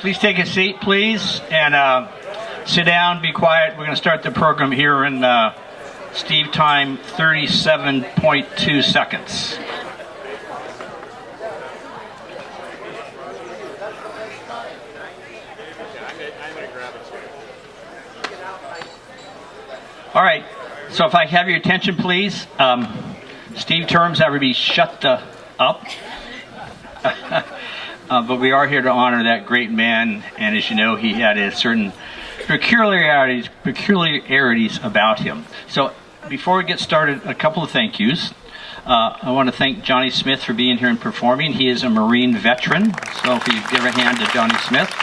Please take a seat, please, and sit down, be quiet. We're going to start the program here in Steve time, 37.2 seconds. All right, so if I have your attention, please. Steve terms everybody shut the up. But we are here to honor that great man, and as you know, he had a certain peculiarities about him. So before we get started, a couple of thank yous. I want to thank Johnny Smith for being here and performing. He is a Marine veteran, so if you give a hand to Johnny Smith.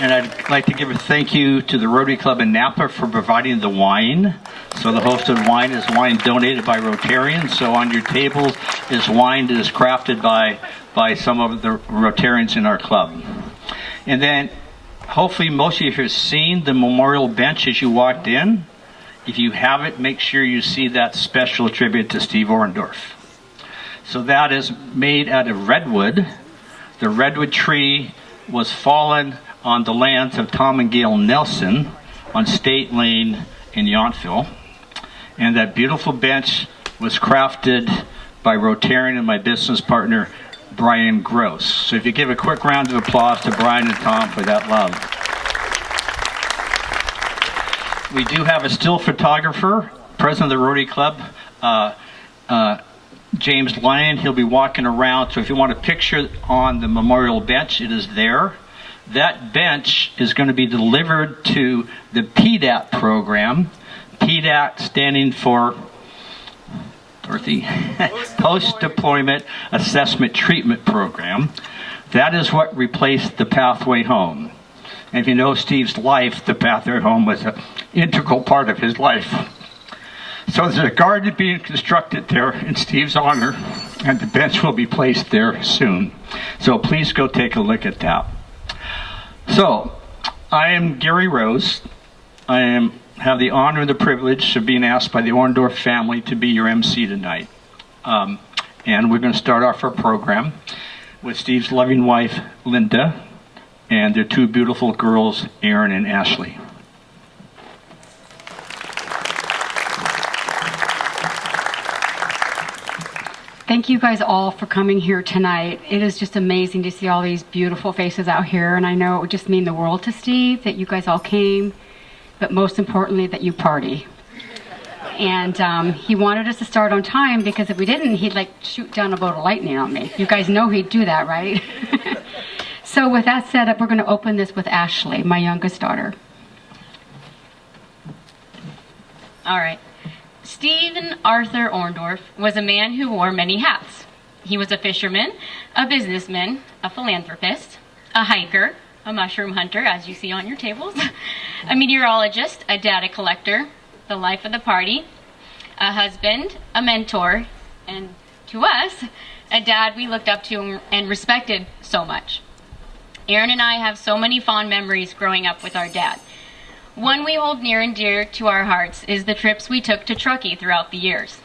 And I'd like to give a thank you to the Rotary Club in Napa for providing the wine. So the hosted wine is wine donated by Rotarians. So on your tables is wine that is crafted by some of the Rotarians in our club. And then hopefully most of you have seen the memorial bench as you walked in. If you haven't, make sure you see that special tribute to Steve Orndorf. So that is made out of redwood. The redwood tree was fallen on the lands of Tom and Gail Nelson on State Lane in Yountville. And that beautiful bench was crafted by Rotarian and my business partner, Brian Gross. So if you give a quick round of applause to Brian and Tom for that love. We do have a still photographer, president of the Rotary Club, James Lyon. He'll be walking around, so if you want a picture on the memorial bench, it is there. That bench is going to be delivered to the PDAT program. PDAT standing for Dorothy, Post-Deployment Assessment Treatment Program. That is what replaced the Pathway Home. And if you know Steve's life, the Pathway Home was an integral part of his life. So there's a garden being constructed there in Steve's honor, and the bench will be placed there soon. So please go take a look at that. So, I am Gary Rose. I have the honor and the privilege of being asked by the Orndorf family to be your MC tonight. And we're going to start off our program with Steve's loving wife, Linda, and their two beautiful girls, Erin and Ashley. Thank you guys all for coming here tonight. It is just amazing to see all these beautiful faces out here, and I know it would just mean the world to Steve that you guys all came, but most importantly that you party. And he wanted us to start on time because if we didn't, he'd like shoot down a bolt of lightning on me. You guys know he'd do that, right? So with that set up, we're going to open this with Ashley, my youngest daughter. All right. Stephen Arthur Orndorf was a man who wore many hats. He was a fisherman, a businessman, a philanthropist, a hiker, a mushroom hunter, as you see on your tables, a meteorologist, a data collector, the life of the party, a husband, a mentor, and to us, a dad we looked up to and respected so much. Erin and I have so many fond memories growing up with our dad. One we hold near and dear to our hearts is the trips we took to Truckee throughout the years.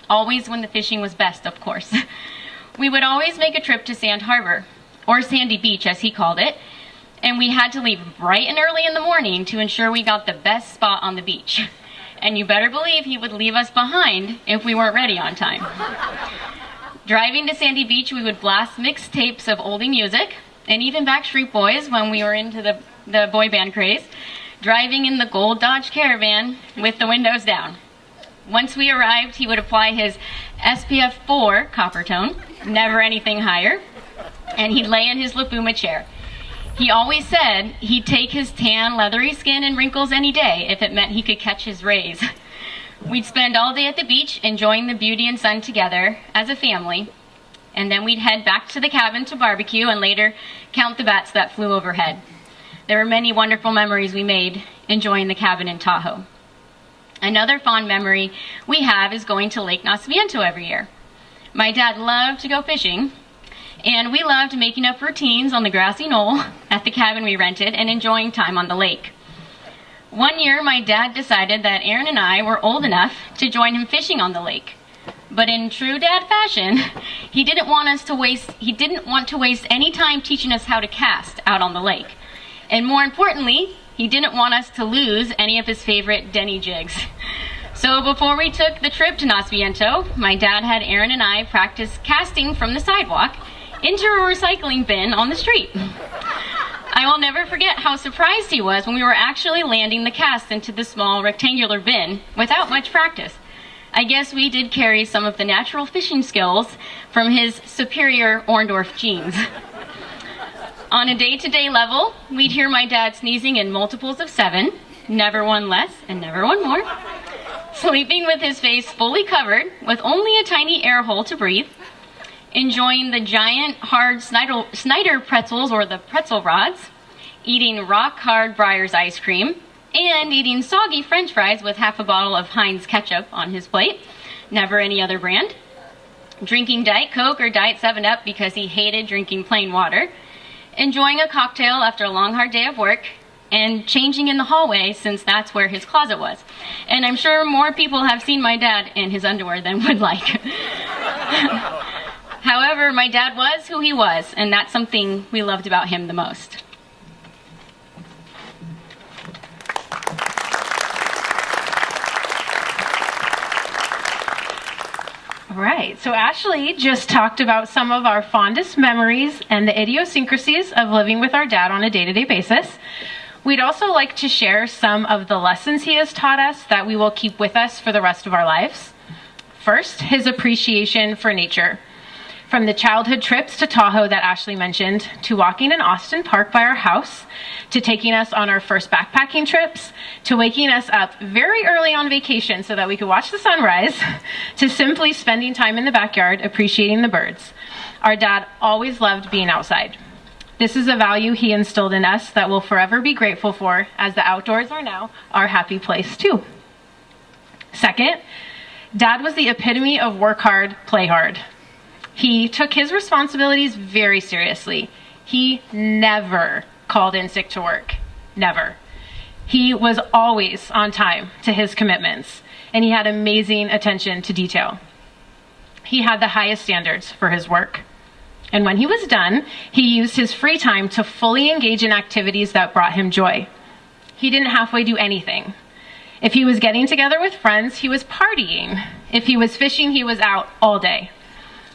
Always when the fishing was best, of course. We would always make a trip to Sand Harbor, or Sandy Beach as he called it, and we had to leave bright and early in the morning to ensure we got the best spot on the beach. And you better believe he would leave us behind if we weren't ready on time. Driving to Sandy Beach, we would blast mixed tapes of oldie music, and even Backstreet Boys when we were into the boy band craze, driving in the gold Dodge Caravan with the windows down. Once we arrived, he would apply his SPF 4 copper tone, never anything higher, and he'd lay in his Lafuma chair. He always said he'd take his tan, leathery skin and wrinkles any day if it meant he could catch his rays. We'd spend all day at the beach enjoying the beauty and sun together as a family, and then we'd head back to the cabin to barbecue and later count the bats that flew overhead. There were many wonderful memories we made enjoying the cabin in Tahoe. Another fond memory we have is going to Lake Nacimiento every year. My dad loved to go fishing, and we loved making up routines on the grassy knoll at the cabin we rented and enjoying time on the lake. One year, my dad decided that Erin and I were old enough to join him fishing on the lake. But in true dad fashion, he didn't want to waste any time teaching us how to cast out on the lake. And more importantly, he didn't want us to lose any of his favorite Denny jigs. So before we took the trip to Nacimiento, my dad had Aaron and I practice casting from the sidewalk into a recycling bin on the street. I will never forget how surprised he was when we were actually landing the cast into the small rectangular bin without much practice. I guess we did carry some of the natural fishing skills from his superior Orndorf genes. On a day-to-day level, we'd hear my dad sneezing in multiples of 7, never one less and never one more, sleeping with his face fully covered with only a tiny air hole to breathe, enjoying the giant hard Snyder pretzels or the pretzel rods, eating rock-hard Breyer's ice cream, and eating soggy French fries with half a bottle of Heinz ketchup on his plate, never any other brand, drinking Diet Coke or Diet 7-Up because he hated drinking plain water, enjoying a cocktail after a long, hard day of work, and changing in the hallway since that's where his closet was. And I'm sure more people have seen my dad in his underwear than would like. However, my dad was who he was, and that's something we loved about him the most. All right, so Ashley just talked about some of our fondest memories and the idiosyncrasies of living with our dad on a day-to-day basis. We'd also like to share some of the lessons he has taught us that we will keep with us for the rest of our lives. First, his appreciation for nature. From the childhood trips to Tahoe that Ashley mentioned, to walking in Austin Park by our house, to taking us on our first backpacking trips, to waking us up very early on vacation so that we could watch the sunrise, to simply spending time in the backyard appreciating the birds. Our dad always loved being outside. This is a value he instilled in us that we'll forever be grateful for, as the outdoors are now our happy place too. Second, Dad was the epitome of work hard, play hard. He took his responsibilities very seriously. He never called in sick to work. Never. He was always on time to his commitments, and he had amazing attention to detail. He had the highest standards for his work. And when he was done, he used his free time to fully engage in activities that brought him joy. He didn't halfway do anything. If he was getting together with friends, he was partying. If he was fishing, he was out all day.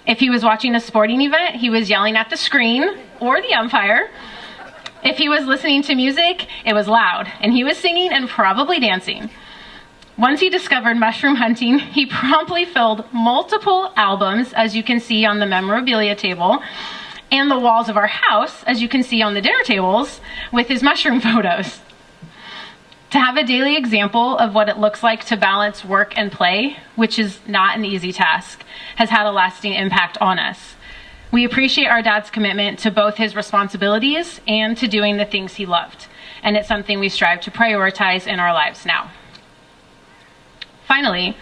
If he was watching a sporting event, he was yelling at the screen or the umpire. If he was listening to music, it was loud, and he was singing and probably dancing. Once he discovered mushroom hunting, he promptly filled multiple albums, as you can see on the memorabilia table, and the walls of our house, as you can see on the dinner tables, with his mushroom photos. To have a daily example of what it looks like to balance work and play, which is not an easy task, has had a lasting impact on us. We appreciate our dad's commitment to both his responsibilities and to doing the things he loved, and it's something we strive to prioritize in our lives now. Finally,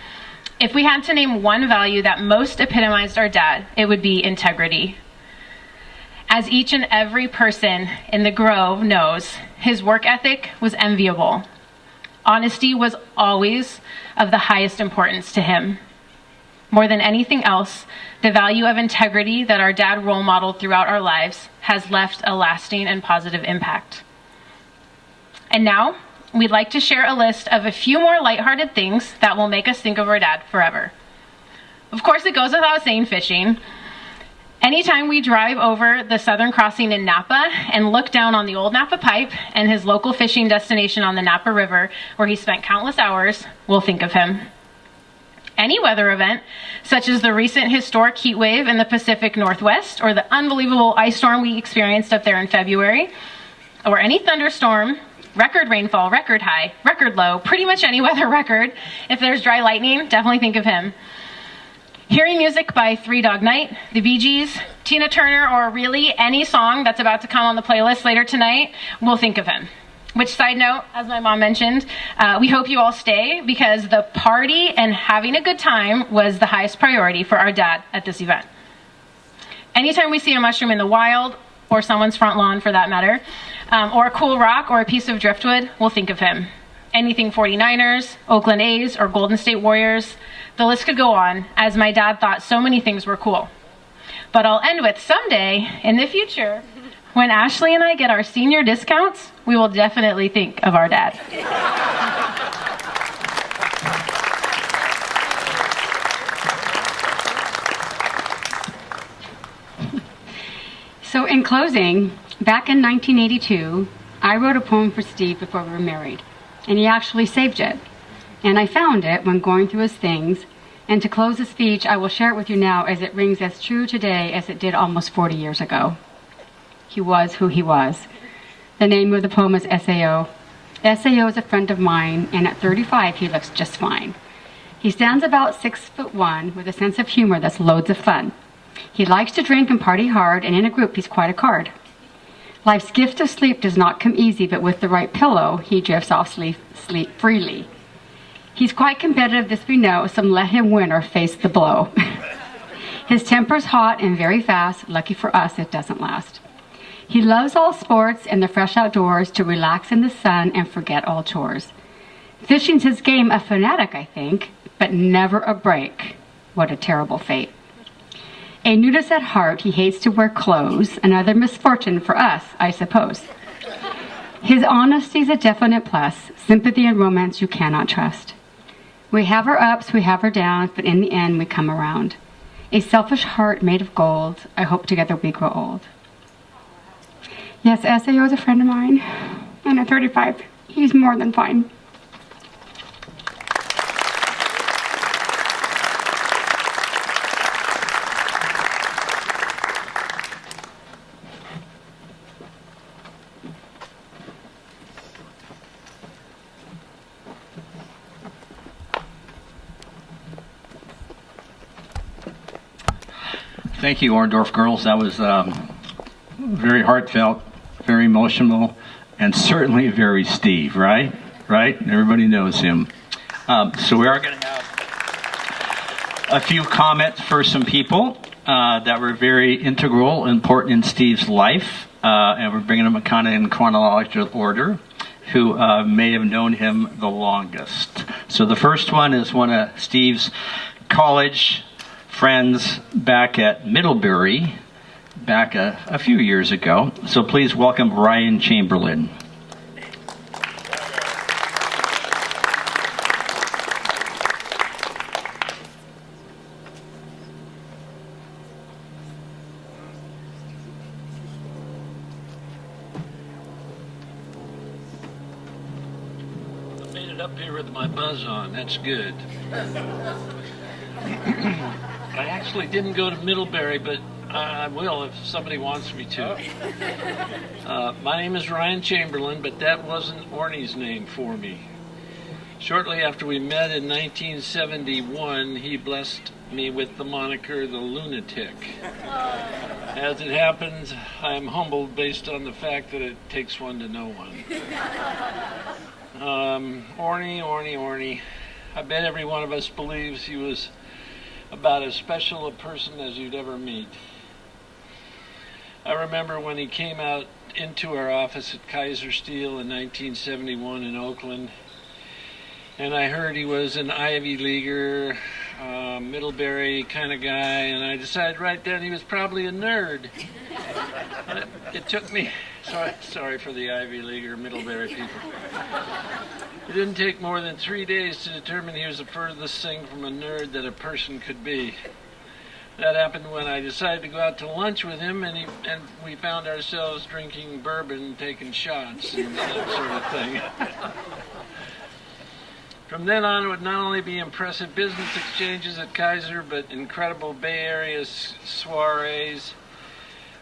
if we had to name one value that most epitomized our dad, it would be integrity. As each and every person in the Grove knows, his work ethic was enviable. Honesty was always of the highest importance to him. More than anything else, the value of integrity that our dad role modeled throughout our lives has left a lasting and positive impact. And now, we'd like to share a list of a few more lighthearted things that will make us think of our dad forever. Of course, it goes without saying fishing. Anytime we drive over the Southern Crossing in Napa and look down on the old Napa Pipe and his local fishing destination on the Napa River, where he spent countless hours, we'll think of him. Any weather event, such as the recent historic heat wave in the Pacific Northwest or the unbelievable ice storm we experienced up there in February, or any thunderstorm, record rainfall, record high, record low, pretty much any weather record. If there's dry lightning, definitely think of him. Hearing music by Three Dog Night, the Bee Gees, Tina Turner, or really any song that's about to come on the playlist later tonight, we'll think of him. Which, side note, as my mom mentioned, we hope you all stay because the party and having a good time was the highest priority for our dad at this event. Anytime we see a mushroom in the wild, or someone's front lawn for that matter, or a cool rock or a piece of driftwood, we'll think of him. anything 49ers, Oakland A's, or Golden State Warriors. The list could go on, as my dad thought so many things were cool. But I'll end with someday, in the future, when Ashley and I get our senior discounts, we will definitely think of our dad. So in closing, back in 1982, I wrote a poem for Steve before we were married, and he actually saved it. And I found it when going through his things, and to close the speech, I will share it with you now as it rings as true today as it did almost 40 years ago. He was who he was. The name of the poem is SAO. SAO is a friend of mine, and at 35, he looks just fine. He stands about 6'1" with a sense of humor that's loads of fun. He likes to drink and party hard, and in a group, he's quite a card. Life's gift of sleep does not come easy, but with the right pillow, he drifts off sleep freely. He's quite competitive, this we know, so let him win or face the blow. His temper's hot and very fast. Lucky for us, it doesn't last. He loves all sports and the fresh outdoors, to relax in the sun and forget all chores. Fishing's his game, a fanatic, I think, but never a break. What a terrible fate. A nudist at heart, he hates to wear clothes, another misfortune for us, I suppose. His honesty's a definite plus, sympathy and romance you cannot trust. We have our ups, we have our downs, but in the end we come around. A selfish heart made of gold, I hope together we grow old. Yes, SAO is a friend of mine, and at 35, he's more than fine. Thank you, Orndorf girls. That was very heartfelt, very emotional, and certainly very Steve, right? Right? Everybody knows him. So we are going to have a few comments for some people that were very integral, important in Steve's life, and we're bringing them kind of in chronological order, who may have known him the longest. So the first one is one of Steve's college friends back at Middlebury, back a few years ago. So please welcome Ryan Chamberlain. I made it up here with my buzz on. That's good. I actually didn't go to Middlebury, but I will if somebody wants me to. My name is Ryan Chamberlain, but that wasn't Ornie's name for me. Shortly after we met in 1971, he blessed me with the moniker the Lunatic. As it happens, I am humbled based on the fact that it takes one to know one. Ornie. I bet every one of us believes he was about as special a person as you'd ever meet. I remember when he came out into our office at Kaiser Steel in 1971 in Oakland, and I heard he was an Ivy Leaguer, Middlebury kind of guy, and I decided right then he was probably a nerd. It took me, sorry for the Ivy Leaguer Middlebury people. It didn't take more than 3 days to determine he was the furthest thing from a nerd that a person could be. That happened when I decided to go out to lunch with him, and we found ourselves drinking bourbon, taking shots, and that sort of thing. From then on, it would not only be impressive business exchanges at Kaiser, but incredible Bay Area soirees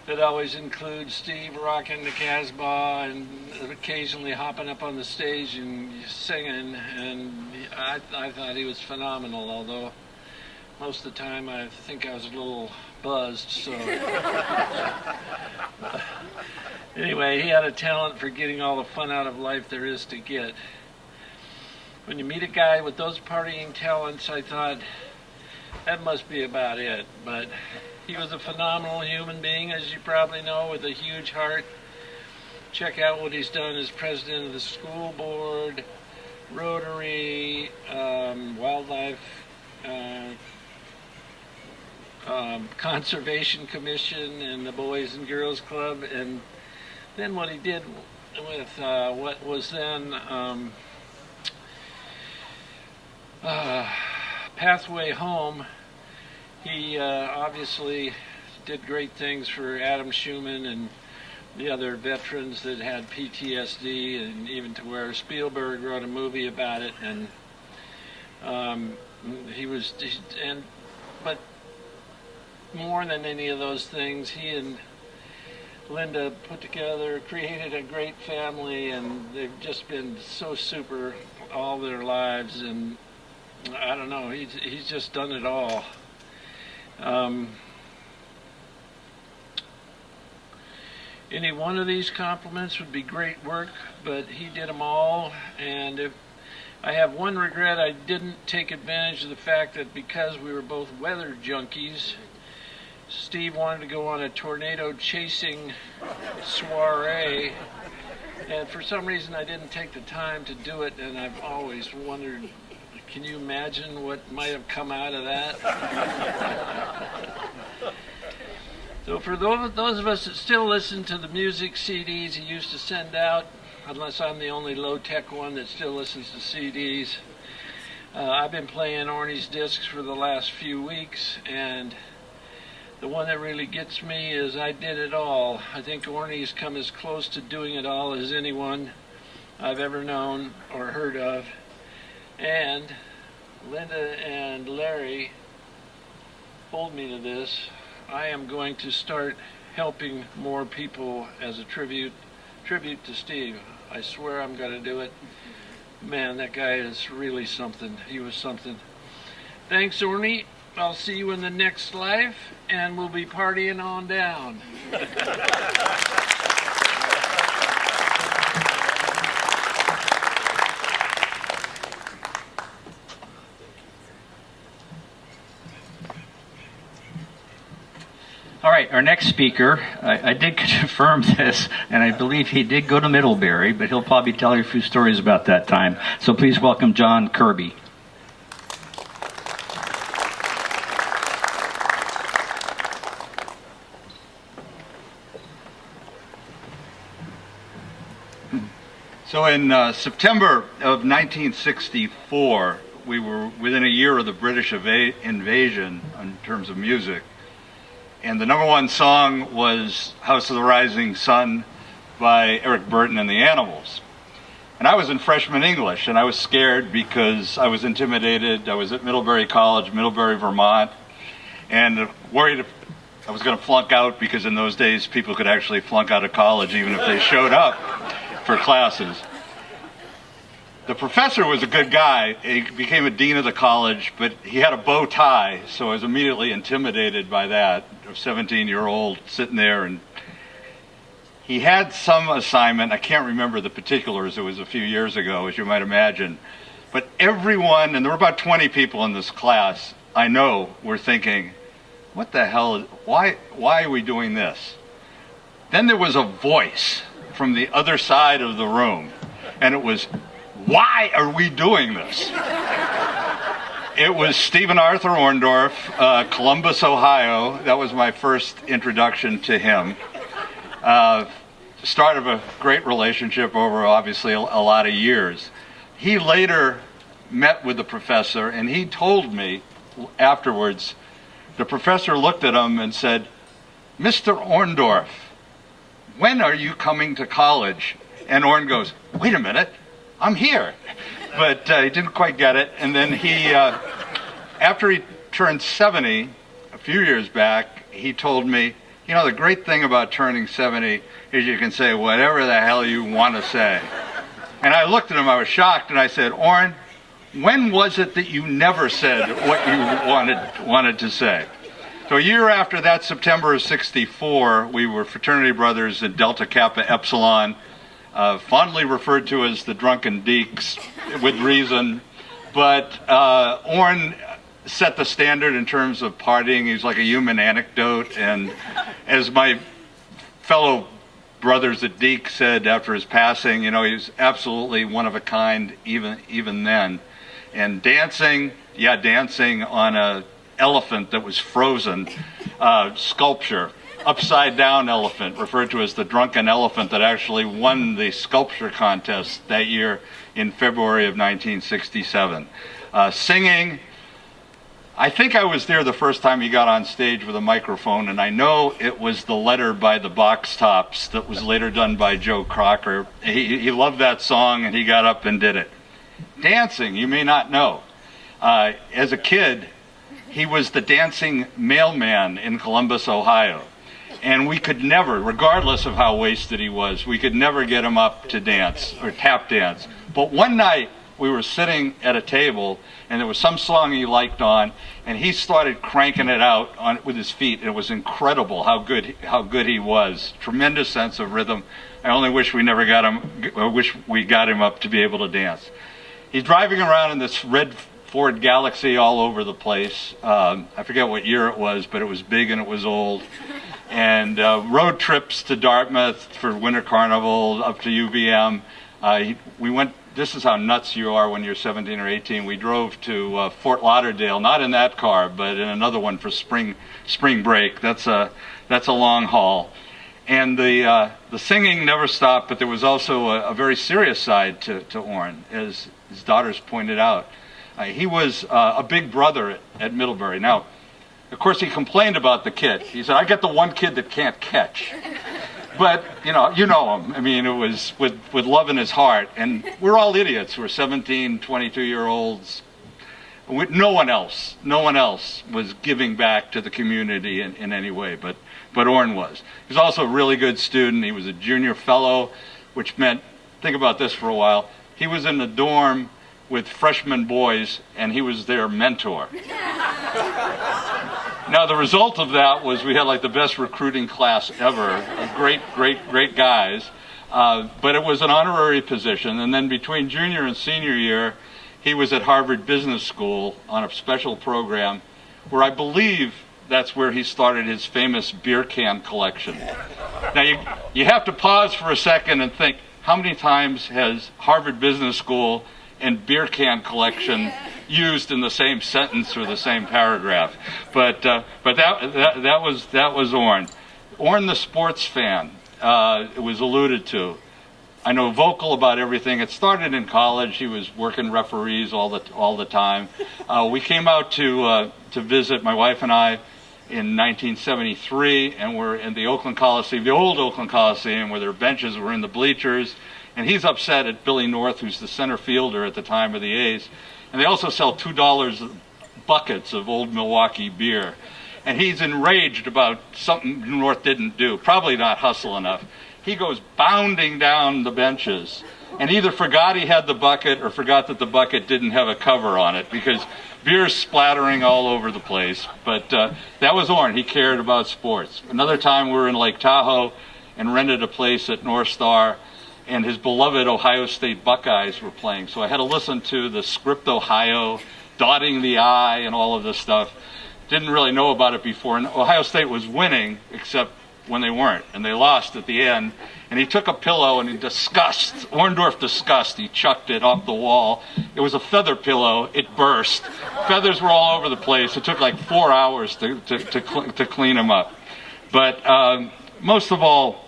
that always include Steve rocking the Casbah and occasionally hopping up on the stage and singing. And I thought he was phenomenal, although most of the time I think I was a little buzzed. So anyway, he had a talent for getting all the fun out of life there is to get. When you meet a guy with those partying talents, I thought, that must be about it. But he was a phenomenal human being, as you probably know, with a huge heart. Check out what he's done as president of the school board, Rotary, Wildlife Conservation Commission, and the Boys and Girls Club. And then what he did with what was then Pathway Home, he obviously did great things for Adam Schumann and the other veterans that had PTSD, and even to where Spielberg wrote a movie about it. And but more than any of those things, he and Linda created a great family, and they've just been so super all their lives. And I don't know, he's just done it all. Any one of these compliments would be great work, but he did them all. And if I have one regret, I didn't take advantage of the fact that because we were both weather junkies, Steve wanted to go on a tornado chasing soiree, and for some reason I didn't take the time to do it, and I've always wondered, can you imagine what might have come out of that? So for those of us that still listen to the music CDs he used to send out, unless I'm the only low-tech one that still listens to CDs, I've been playing Ornie's discs for the last few weeks, and the one that really gets me is I Did It All. I think Ornie's come as close to doing it all as anyone I've ever known or heard of. And Linda and Larry hold me to this. I am going to start helping more people as a tribute to Steve. I swear I'm going to do it. Man, that guy is really something. He was something. Thanks, Ornie. I'll see you in the next life, and we'll be partying on down. All right, our next speaker, I did confirm this, and I believe he did go to Middlebury, but he'll probably tell you a few stories about that time. So please welcome John Kirby. So in September of 1964, we were within a year of the British invasion in terms of music. And the number one song was House of the Rising Sun by Eric Burton and the Animals. And I was in freshman English, and I was scared because I was intimidated. I was at Middlebury College, Middlebury, Vermont, and worried if I was going to flunk out, because in those days people could actually flunk out of college even if they showed up for classes. The professor was a good guy. He became a dean of the college, but he had a bow tie, so I was immediately intimidated by that. A 17-year-old sitting there, and he had some assignment. I can't remember the particulars. It was a few years ago, as you might imagine. But everyone, and there were about 20 people in this class, I know, were thinking, what the hell, why are we doing this? Then there was a voice from the other side of the room, and it was, why are we doing this? It was Stephen Arthur Orndorf, Columbus, Ohio. That was my first introduction to him. Start of a great relationship over, obviously, a lot of years. He later met with the professor, and he told me afterwards, the professor looked at him and said, Mr. Orndorf, when are you coming to college? And Orn goes, wait a minute, I'm here. But he didn't quite get it. And then he, after he turned 70, a few years back, he told me, you know, the great thing about turning 70 is you can say whatever the hell you want to say. And I looked at him, I was shocked, and I said, Orn, when was it that you never said what you wanted to say? So a year after that, September of 64, we were fraternity brothers at Delta Kappa Epsilon, fondly referred to as the Drunken Deeks, with reason. But Orn set the standard in terms of partying. He's like a human anecdote. And as my fellow brothers at Deke said after his passing, he was absolutely one of a kind even then. And dancing on a elephant that was frozen, sculpture, upside down elephant, referred to as the drunken elephant, that actually won the sculpture contest that year in February of 1967. Singing, I think I was there the first time he got on stage with a microphone, and I know it was the letter by the Box Tops that was later done by Joe Crocker. He loved that song, and he got up and did it. Dancing, you may not know. As a kid, he was the dancing mailman in Columbus, Ohio. And we could never, regardless of how wasted he was, we could never get him up to dance or tap dance. But one night, we were sitting at a table, and there was some song he liked on, and he started cranking it out with his feet. And it was incredible how good he was. Tremendous sense of rhythm. I only wish we got him up to be able to dance. He's driving around in this red Ford Galaxy all over the place. I forget what year it was, but it was big and it was old. And road trips to Dartmouth for Winter Carnival, up to UVM. We went. This is how nuts you are when you're 17 or 18. We drove to Fort Lauderdale, not in that car, but in another one for spring break. That's a long haul. And the singing never stopped, but there was also a very serious side to Orn, as his daughters pointed out. He was a big brother at Middlebury. Now, of course, he complained about the kid. He said, "I get the one kid that can't catch." But, you know him. I mean, it was with love in his heart. And we're all idiots. We're 17, 22-year-olds. No one else was giving back to the community in any way, but Orn was. He was also a really good student. He was a junior fellow, which meant, think about this for a while, he was in the dorm with freshman boys, and he was their mentor. Now, the result of that was we had like the best recruiting class ever. Great guys. But it was an honorary position. And then between junior and senior year, he was at Harvard Business School on a special program where I believe that's where he started his famous beer can collection. Now, you have to pause for a second and think, how many times has Harvard Business School and beer can collection used in the same sentence or the same paragraph? But that was Orn. Orn, the sports fan, it was alluded to. I know, vocal about everything. It started in college. He was working referees all the time. We came out to visit, my wife and I, in 1973, and we're in the Oakland Coliseum, the old Oakland Coliseum, where their benches were in the bleachers. And he's upset at Billy North, who's the center fielder at the time of the A's. And they also sell $2 buckets of old Milwaukee beer. And he's enraged about something North didn't do, probably not hustle enough. He goes bounding down the benches and either forgot he had the bucket or forgot that the bucket didn't have a cover on it, because beer's splattering all over the place. But that was Orn. He cared about sports. Another time we were in Lake Tahoe and rented a place at North Star, and his beloved Ohio State Buckeyes were playing. So I had to listen to the script Ohio, dotting the I, and all of this stuff. Didn't really know about it before. And Ohio State was winning, except when they weren't. And they lost at the end. And he took a pillow and in disgust, Orndorf disgust, he chucked it off the wall. It was a feather pillow. It burst. Feathers were all over the place. It took like 4 hours to clean them up. But most of all,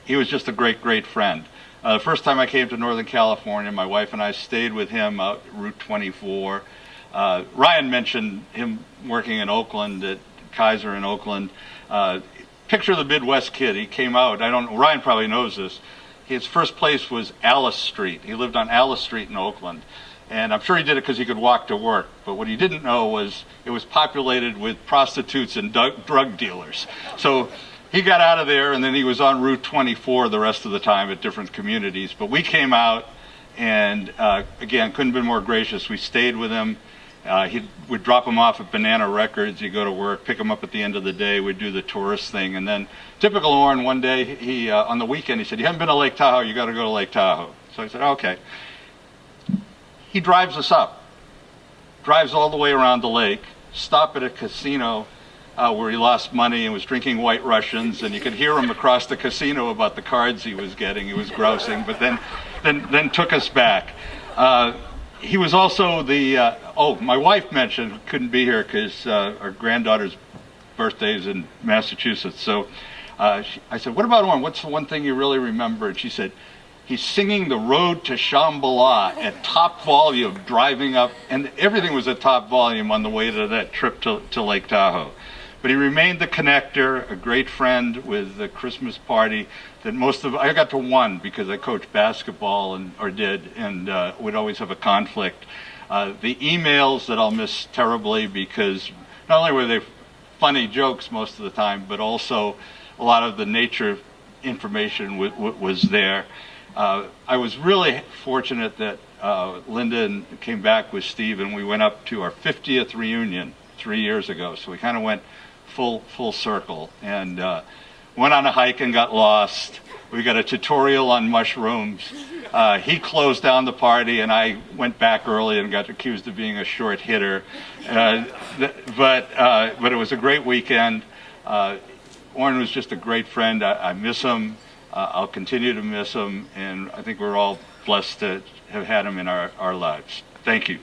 he was just a great friend. The first time I came to Northern California, my wife and I stayed with him out Route 24. Ryan mentioned him working in Oakland, at Kaiser in Oakland. Picture the Midwest kid. He came out. Ryan probably knows this. His first place was Alice Street. He lived on Alice Street in Oakland. And I'm sure he did it because he could walk to work. But what he didn't know was it was populated with prostitutes and drug dealers. So he got out of there, and then he was on Route 24 the rest of the time at different communities. But we came out, and again, couldn't have been more gracious. We stayed with him. We'd drop him off at Banana Records. He'd go to work, pick him up at the end of the day. We'd do the tourist thing. And then, typical Orn, one day, he on the weekend, he said, "You haven't been to Lake Tahoe, you got to go to Lake Tahoe." So I said, "Okay." He drives us up, drives all the way around the lake, stop at a casino where he lost money and was drinking White Russians, and you could hear him across the casino about the cards he was getting. He was grousing, but then took us back. He was also the, my wife mentioned, couldn't be here because our granddaughter's birthday is in Massachusetts. So I said, what about Orn? What's the one thing you really remember? And she said, he's singing The Road to Shambhala at top volume, driving up, and everything was at top volume on the way to that trip to Lake Tahoe. But he remained the connector, a great friend with the Christmas party that I got to one because I coached basketball and would always have a conflict. The emails that I'll miss terribly because not only were they funny jokes most of the time, but also a lot of the nature information was there. I was really fortunate that Linda came back with Steve and we went up to our 50th reunion 3 years ago. So we kind of went full circle and went on a hike and got lost. We got a tutorial on mushrooms. He closed down the party and I went back early and got accused of being a short hitter. But it was a great weekend. Orn was just a great friend. I miss him. I'll continue to miss him, and I think we're all blessed to have had him in our lives. Thank you.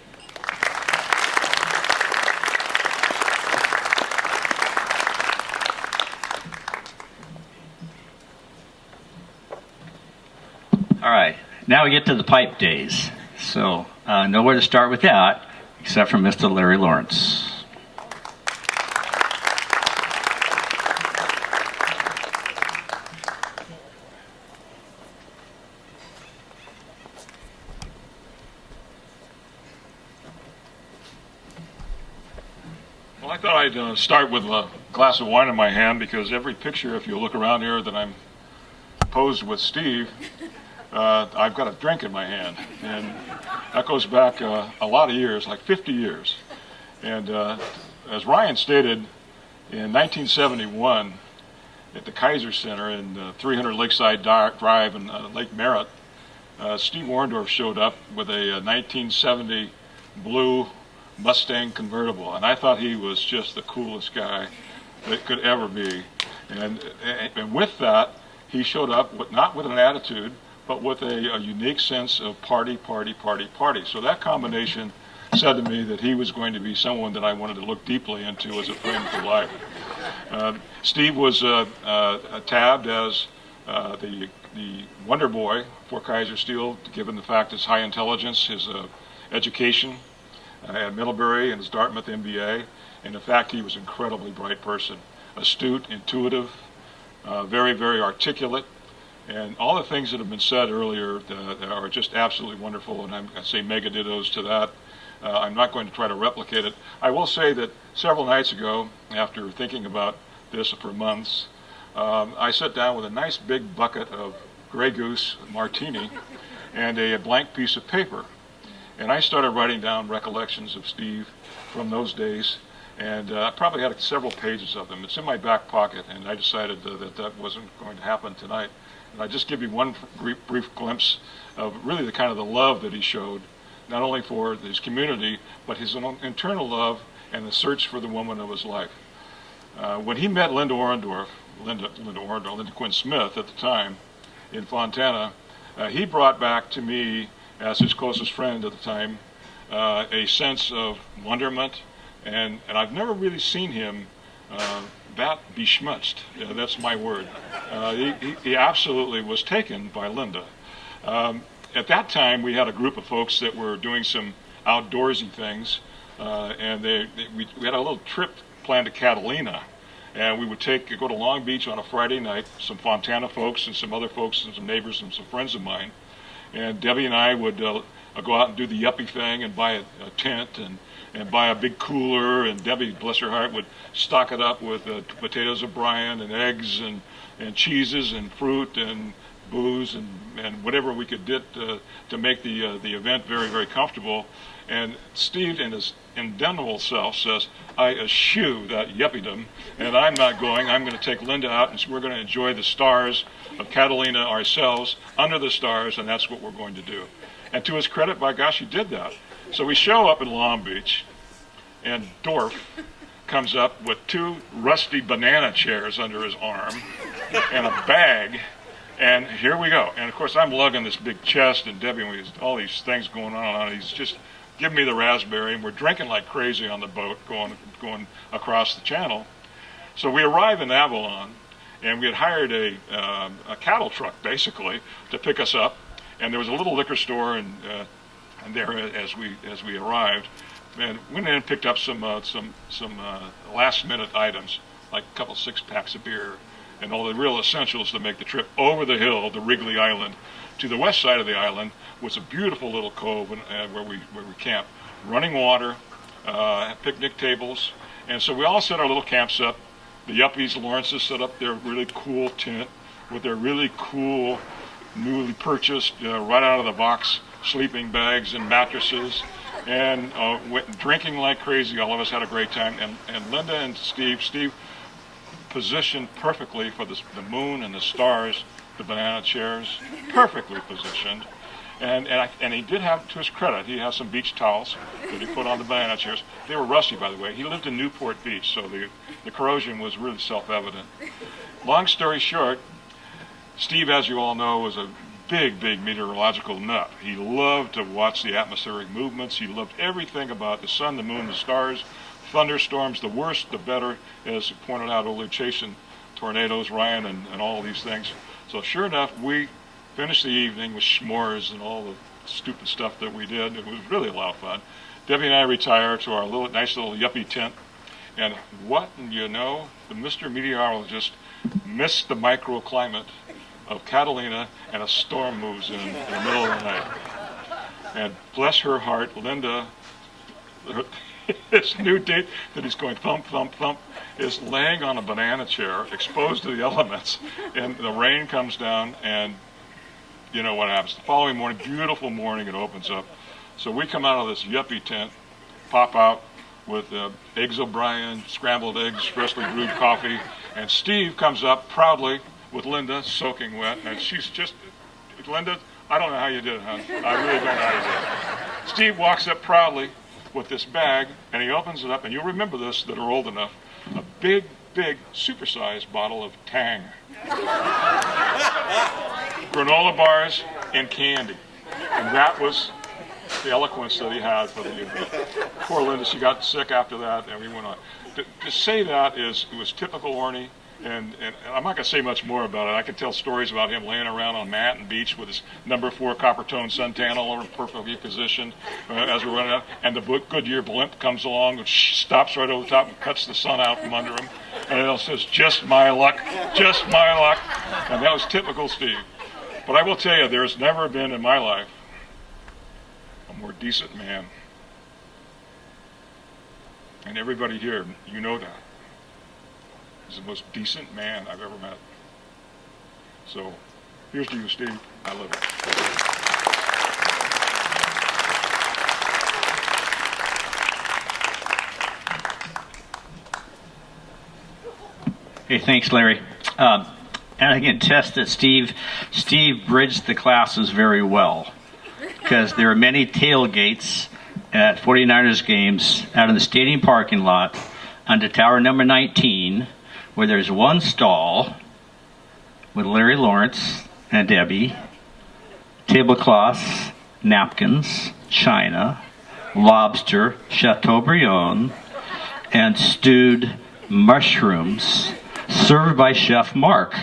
All right, now we get to the pipe days. So nowhere to start with that except for Mr. Larry Lawrence. Well, I thought I'd start with a glass of wine in my hand because every picture, if you look around here, that I'm posed with Steve, I've got a drink in my hand. And that goes back a lot of years, like 50 years. And as Ryan stated, in 1971, at the Kaiser Center in 300 Lakeside Drive in Lake Merritt, Steve Orndorf showed up with a 1970 blue Mustang convertible, and I thought he was just the coolest guy that could ever be. And with that, he showed up not with an attitude, but with a unique sense of party. So that combination said to me that he was going to be someone that I wanted to look deeply into as a friend for life. Steve was tabbed as the wonder boy for Kaiser Steel, given the fact his high intelligence, his education at Middlebury and his Dartmouth MBA, and in fact he was an incredibly bright person, astute, intuitive, very, very articulate, and all the things that have been said earlier are just absolutely wonderful, and I say mega dittos to that. I'm not going to try to replicate it. I will say that several nights ago, after thinking about this for months, I sat down with a nice big bucket of Grey Goose martini and a blank piece of paper. And I started writing down recollections of Steve from those days, and I probably had several pages of them. It's in my back pocket, and I decided that wasn't going to happen tonight. And I just give you one brief glimpse of really the love that he showed, not only for his community, but his own internal love and the search for the woman of his life. When he met Linda Quinn Smith at the time in Fontana, he brought back to me, as his closest friend at the time, a sense of wonderment, and I've never really seen him that beschmutzed. That's my word. He absolutely was taken by Linda. At that time, we had a group of folks that were doing some outdoorsy things, and we had a little trip planned to Catalina, and we would go to Long Beach on a Friday night, some Fontana folks and some other folks and some neighbors and some friends of mine. And Debbie and I would go out and do the yuppie thing and buy a tent and buy a big cooler. And Debbie, bless her heart, would stock it up with potatoes O'Brien and eggs and cheeses and fruit and booze and whatever we could get to make the event very, very comfortable. And Steve, in his indelible self, says, I eschew that yuppiedom, and I'm not going. I'm going to take Linda out, and we're going to enjoy the stars of Catalina ourselves, under the stars, and that's what we're going to do. And to his credit, by gosh, he did that. So we show up in Long Beach, and Dorf comes up with 2 rusty banana chairs under his arm and a bag, and here we go. And of course, I'm lugging this big chest, and Debbie, with all these things going on, he's just giving me the raspberry, and we're drinking like crazy on the boat going across the channel. So we arrive in Avalon, and we had hired a cattle truck basically to pick us up, and there was a little liquor store and there as we arrived, and went in and picked up some last minute items like a couple 6-packs of beer and all the real essentials to make the trip over the hill to Wrigley Island. To the west side of the island was a beautiful little cove where we camped, running water, picnic tables, and so we all set our little camps up. The yuppies, Lawrence's, set up their really cool tent with their really cool, newly purchased, right out of the box, sleeping bags and mattresses, and went drinking like crazy. All of us had a great time, and Linda and Steve positioned perfectly for the moon and the stars, the banana chairs, perfectly positioned. And he did have, to his credit, he has some beach towels that he put on the banana chairs. They were rusty, by the way. He lived in Newport Beach, so the corrosion was really self-evident. Long story short, Steve, as you all know, was a big meteorological nut. He loved to watch the atmospheric movements. He loved everything about the sun, the moon, the stars, thunderstorms, the worse, the better, as pointed out earlier, chasing tornadoes, Ryan, and all these things. So sure enough, we finished the evening with s'mores and all the stupid stuff that we did. It was really a lot of fun. Debbie and I retired to our nice little yuppie tent, and what you know, the Mr. Meteorologist missed the microclimate of Catalina, and a storm moves in the middle of the night. And bless her heart, Linda, this new date that he's going thump, thump, thump, is laying on a banana chair, exposed to the elements, and the rain comes down, and you know what happens. The following morning, beautiful morning, it opens up. So we come out of this yuppie tent, pop out with eggs O'Brien, scrambled eggs, freshly brewed coffee, and Steve comes up proudly with Linda soaking wet, and she's just, Linda, I don't know how you did it, hon. I really don't know how you did it. Steve walks up proudly with this bag, and he opens it up, and you'll remember this that are old enough, a big, supersized bottle of Tang. Granola bars and candy. And that was the eloquence that he had for the evening. Poor Linda, she got sick after that, and we went on. To say that it was typical Orny, and I'm not going to say much more about it. I could tell stories about him laying around on Manhattan Beach with his number 4 copper tone suntan all over, perfectly positioned as we're running out. And the Goodyear blimp comes along, which stops right over the top and cuts the sun out from under him. And it says, just my luck, just my luck. And that was typical Steve. But I will tell you, there's never been in my life a more decent man. And everybody here, you know that. He's the most decent man I've ever met. So, here's to you, Steve. I love you. Hey, thanks, Larry. And I can attest that Steve bridged the classes very well, because there are many tailgates at 49ers games out in the stadium parking lot onto tower number 19, where there's one stall with Larry Lawrence and Debbie, tablecloths, napkins, china, lobster, Chateaubriand, and stewed mushrooms served by Chef Mark.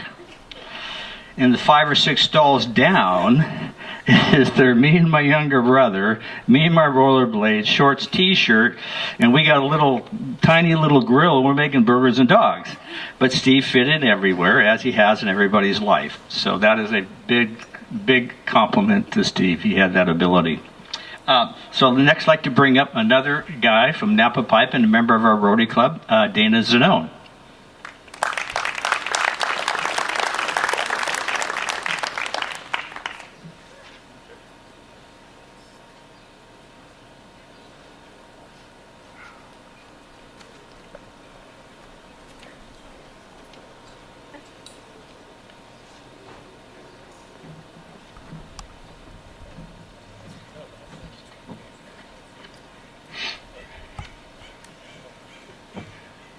And the 5 or 6 stalls down is there me and my younger brother, me and my rollerblades, shorts, t-shirt, and we got a tiny little grill, and we're making burgers and dogs. But Steve fit in everywhere, as he has in everybody's life. So that is a big compliment to Steve. He had that ability. So next I'd like to bring up another guy from Napa Pipe and a member of our Rotary Club, Dana Zanone.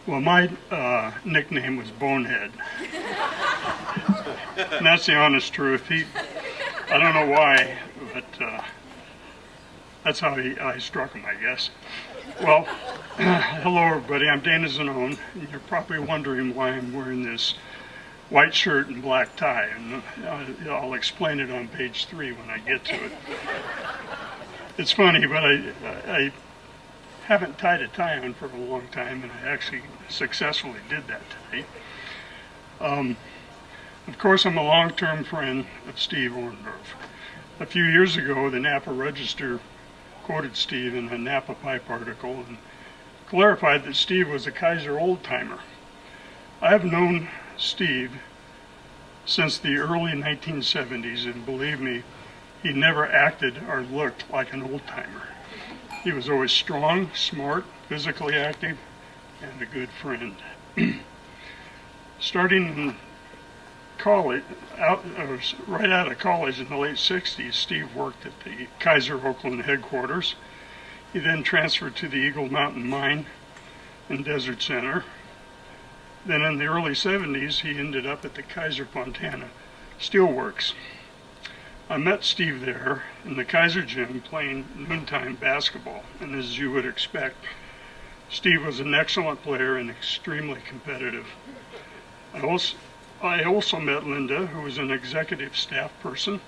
Well, my nickname was Bonehead. And that's the honest truth. I don't know why, but that's how I struck him, I guess. Well, hello everybody, I'm Dana Zanone, and you're probably wondering why I'm wearing this white shirt and black tie, and I'll explain it on page 3 when I get to it. It's funny, but I haven't tied a tie on for a long time, and I actually successfully did that today. Of course, I'm a long-term friend of Steve Orndorf. A few years ago, the Napa Register quoted Steve in a Napa Pipe article and clarified that Steve was a Kaiser old-timer. I have known Steve since the early 1970s, and believe me, he never acted or looked like an old-timer. He was always strong, smart, physically active, and a good friend. Starting in college, right out of college in the late 60s, Steve worked at the Kaiser Oakland headquarters. He then transferred to the Eagle Mountain Mine and Desert Center. Then in the early 70s, he ended up at the Kaiser Fontana Steelworks. I met Steve there in the Kaiser gym playing noontime basketball, and as you would expect, Steve was an excellent player and extremely competitive. I also met Linda, who was an executive staff person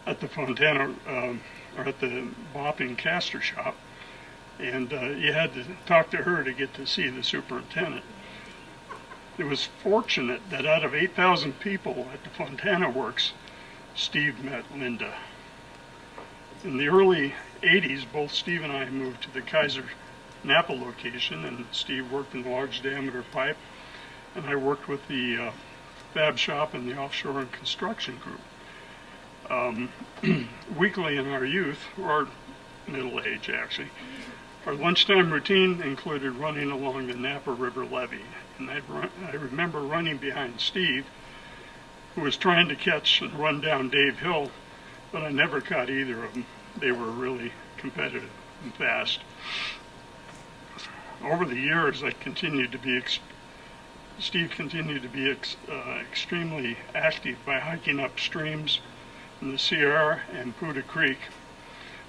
at the Fontana, or at the Bopping Caster Shop, and you had to talk to her to get to see the superintendent. It was fortunate that out of 8,000 people at the Fontana Works, Steve met Linda. In the early 80s, both Steve and I moved to the Kaiser Napa location, and Steve worked in the large diameter pipe, and I worked with the fab shop and the offshore and construction group. Weekly in our youth, or middle age actually, our lunchtime routine included running along the Napa River levee, and I remember running behind Steve, who was trying to catch and run down Dave Hill, but I never caught either of them. They were really competitive and fast. Over the years, Steve continued to be extremely active by hiking up streams in the Sierra and Puda Creek.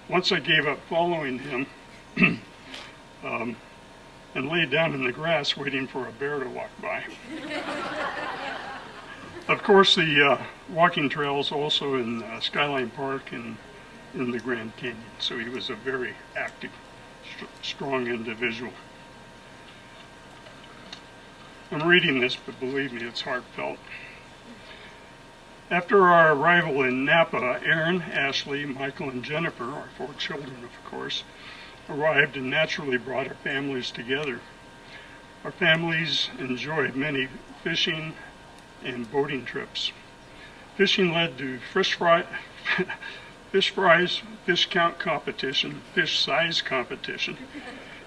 Once I gave up following him and laid down in the grass waiting for a bear to walk by. Of course, the walking trails also in Skyline Park and in the Grand Canyon, so he was a very active, strong individual. I'm reading this, but believe me, it's heartfelt. After our arrival in Napa, Aaron, Ashley, Michael, and Jennifer, our 4 children, of course, arrived and naturally brought our families together. Our families enjoyed many fishing and boating trips. Fishing led to fish fries, fish count competition, fish size competition,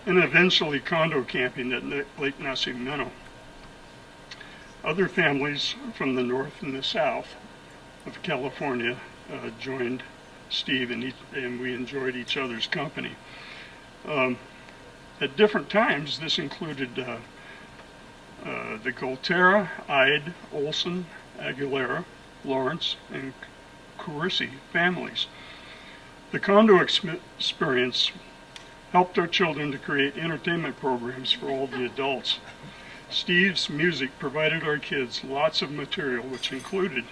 and eventually condo camping at Lake Nacimiento. Other families from the north and the south of California joined Steve, and we enjoyed each other's company. At different times, this included the Golterra, Ide, Olson, Aguilera, Lawrence, and Curisi families. The condo experience helped our children to create entertainment programs for all the adults. Steve's music provided our kids lots of material, which included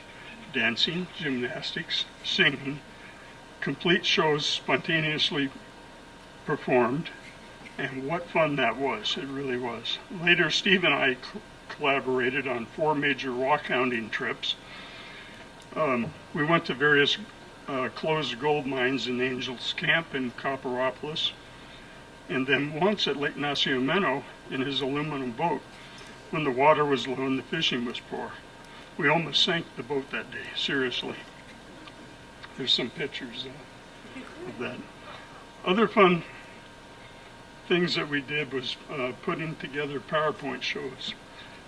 dancing, gymnastics, singing, complete shows spontaneously performed, and what fun that was. It really was. Later, Steve and I collaborated on 4 major rock hounding trips. We went to various closed gold mines in Angels Camp in Copperopolis, and then once at Lake Nacimiento in his aluminum boat when the water was low and the fishing was poor. We almost sank the boat that day, seriously. There's some pictures of that. Other fun things that we did was putting together PowerPoint shows.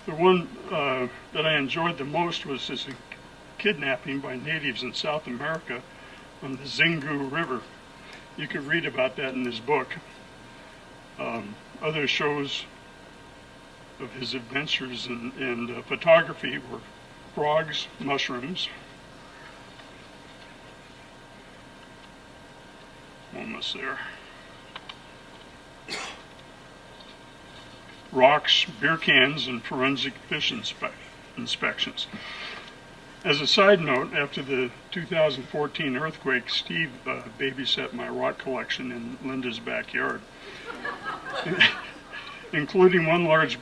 The one that I enjoyed the most was this kidnapping by natives in South America on the Xingu River. You can read about that in this book. Other shows of his adventures in photography were frogs, mushrooms, almost there, rocks, beer cans, and forensic fish inspections. As a side note, after the 2014 earthquake, Steve babysat my rock collection in Linda's backyard, including one large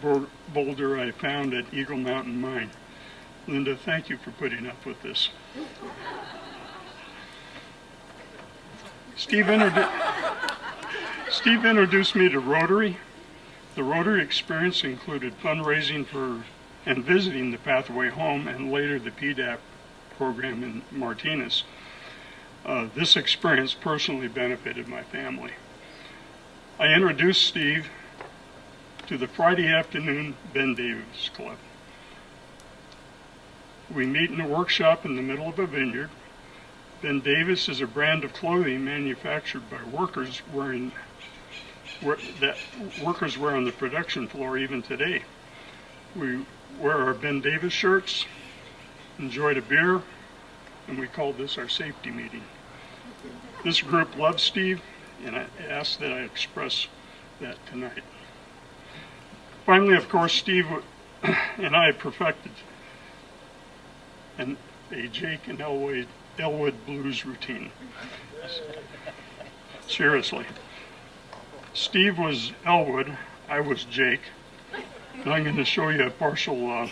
boulder I found at Eagle Mountain Mine. Linda, thank you for putting up with this. Steve introduced me to Rotary. The Rotary experience included fundraising for and visiting the Pathway Home and later the PDAP program in Martinez. This experience personally benefited my family. I introduced Steve to the Friday afternoon Ben Davis Club. We meet in a workshop in the middle of a vineyard. Ben Davis is a brand of clothing manufactured by workers that workers wear on the production floor even today. We wear our Ben Davis shirts, enjoyed a beer, and we called this our safety meeting. This group loves Steve, and I ask that I express that tonight. Finally, of course, Steve and I perfected a Jake and Elwood blues routine. Seriously. Steve was Elwood, I was Jake, and I'm going to show you a partial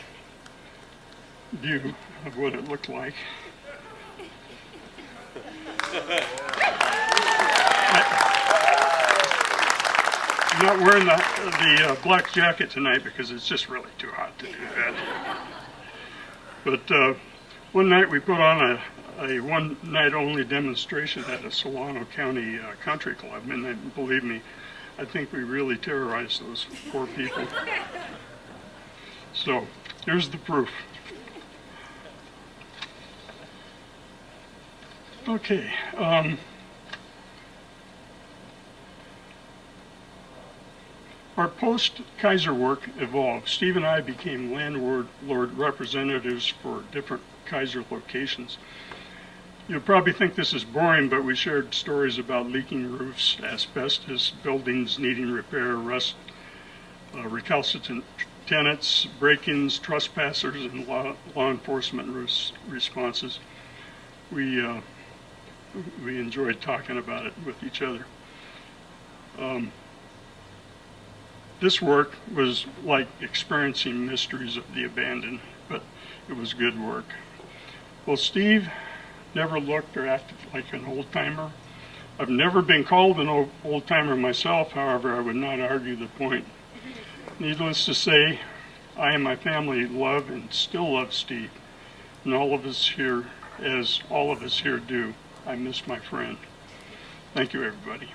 view of what it looked like. I'm not wearing the black jacket tonight because it's just really too hot to do that. But one night we put on a one-night-only demonstration at a Solano County country club, and believe me, I think we really terrorized those poor people. So here's the proof. Okay. Our post-Kaiser work evolved. Steve and I became landlord representatives for different Kaiser locations. You'll probably think this is boring, but we shared stories about leaking roofs, asbestos, buildings needing repair, rust, recalcitrant tenants, break-ins, trespassers, and law enforcement responses. We enjoyed talking about it with each other. This work was like experiencing mysteries of the abandoned, but it was good work. Well, Steve never looked or acted like an old-timer. I've never been called an old-timer myself, however, I would not argue the point. Needless to say, I and my family love and still love Steve, and all of us here do. I miss my friend. Thank you, everybody.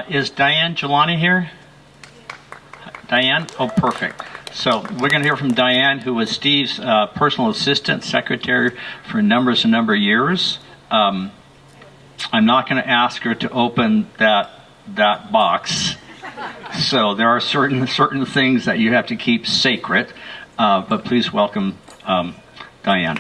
Is Diane Jelani here? Diane? Oh, perfect. So we're going to hear from Diane, who was Steve's personal assistant, secretary for a number of years. I'm not going to ask her to open that box. So there are certain things that you have to keep sacred. But please welcome Diane.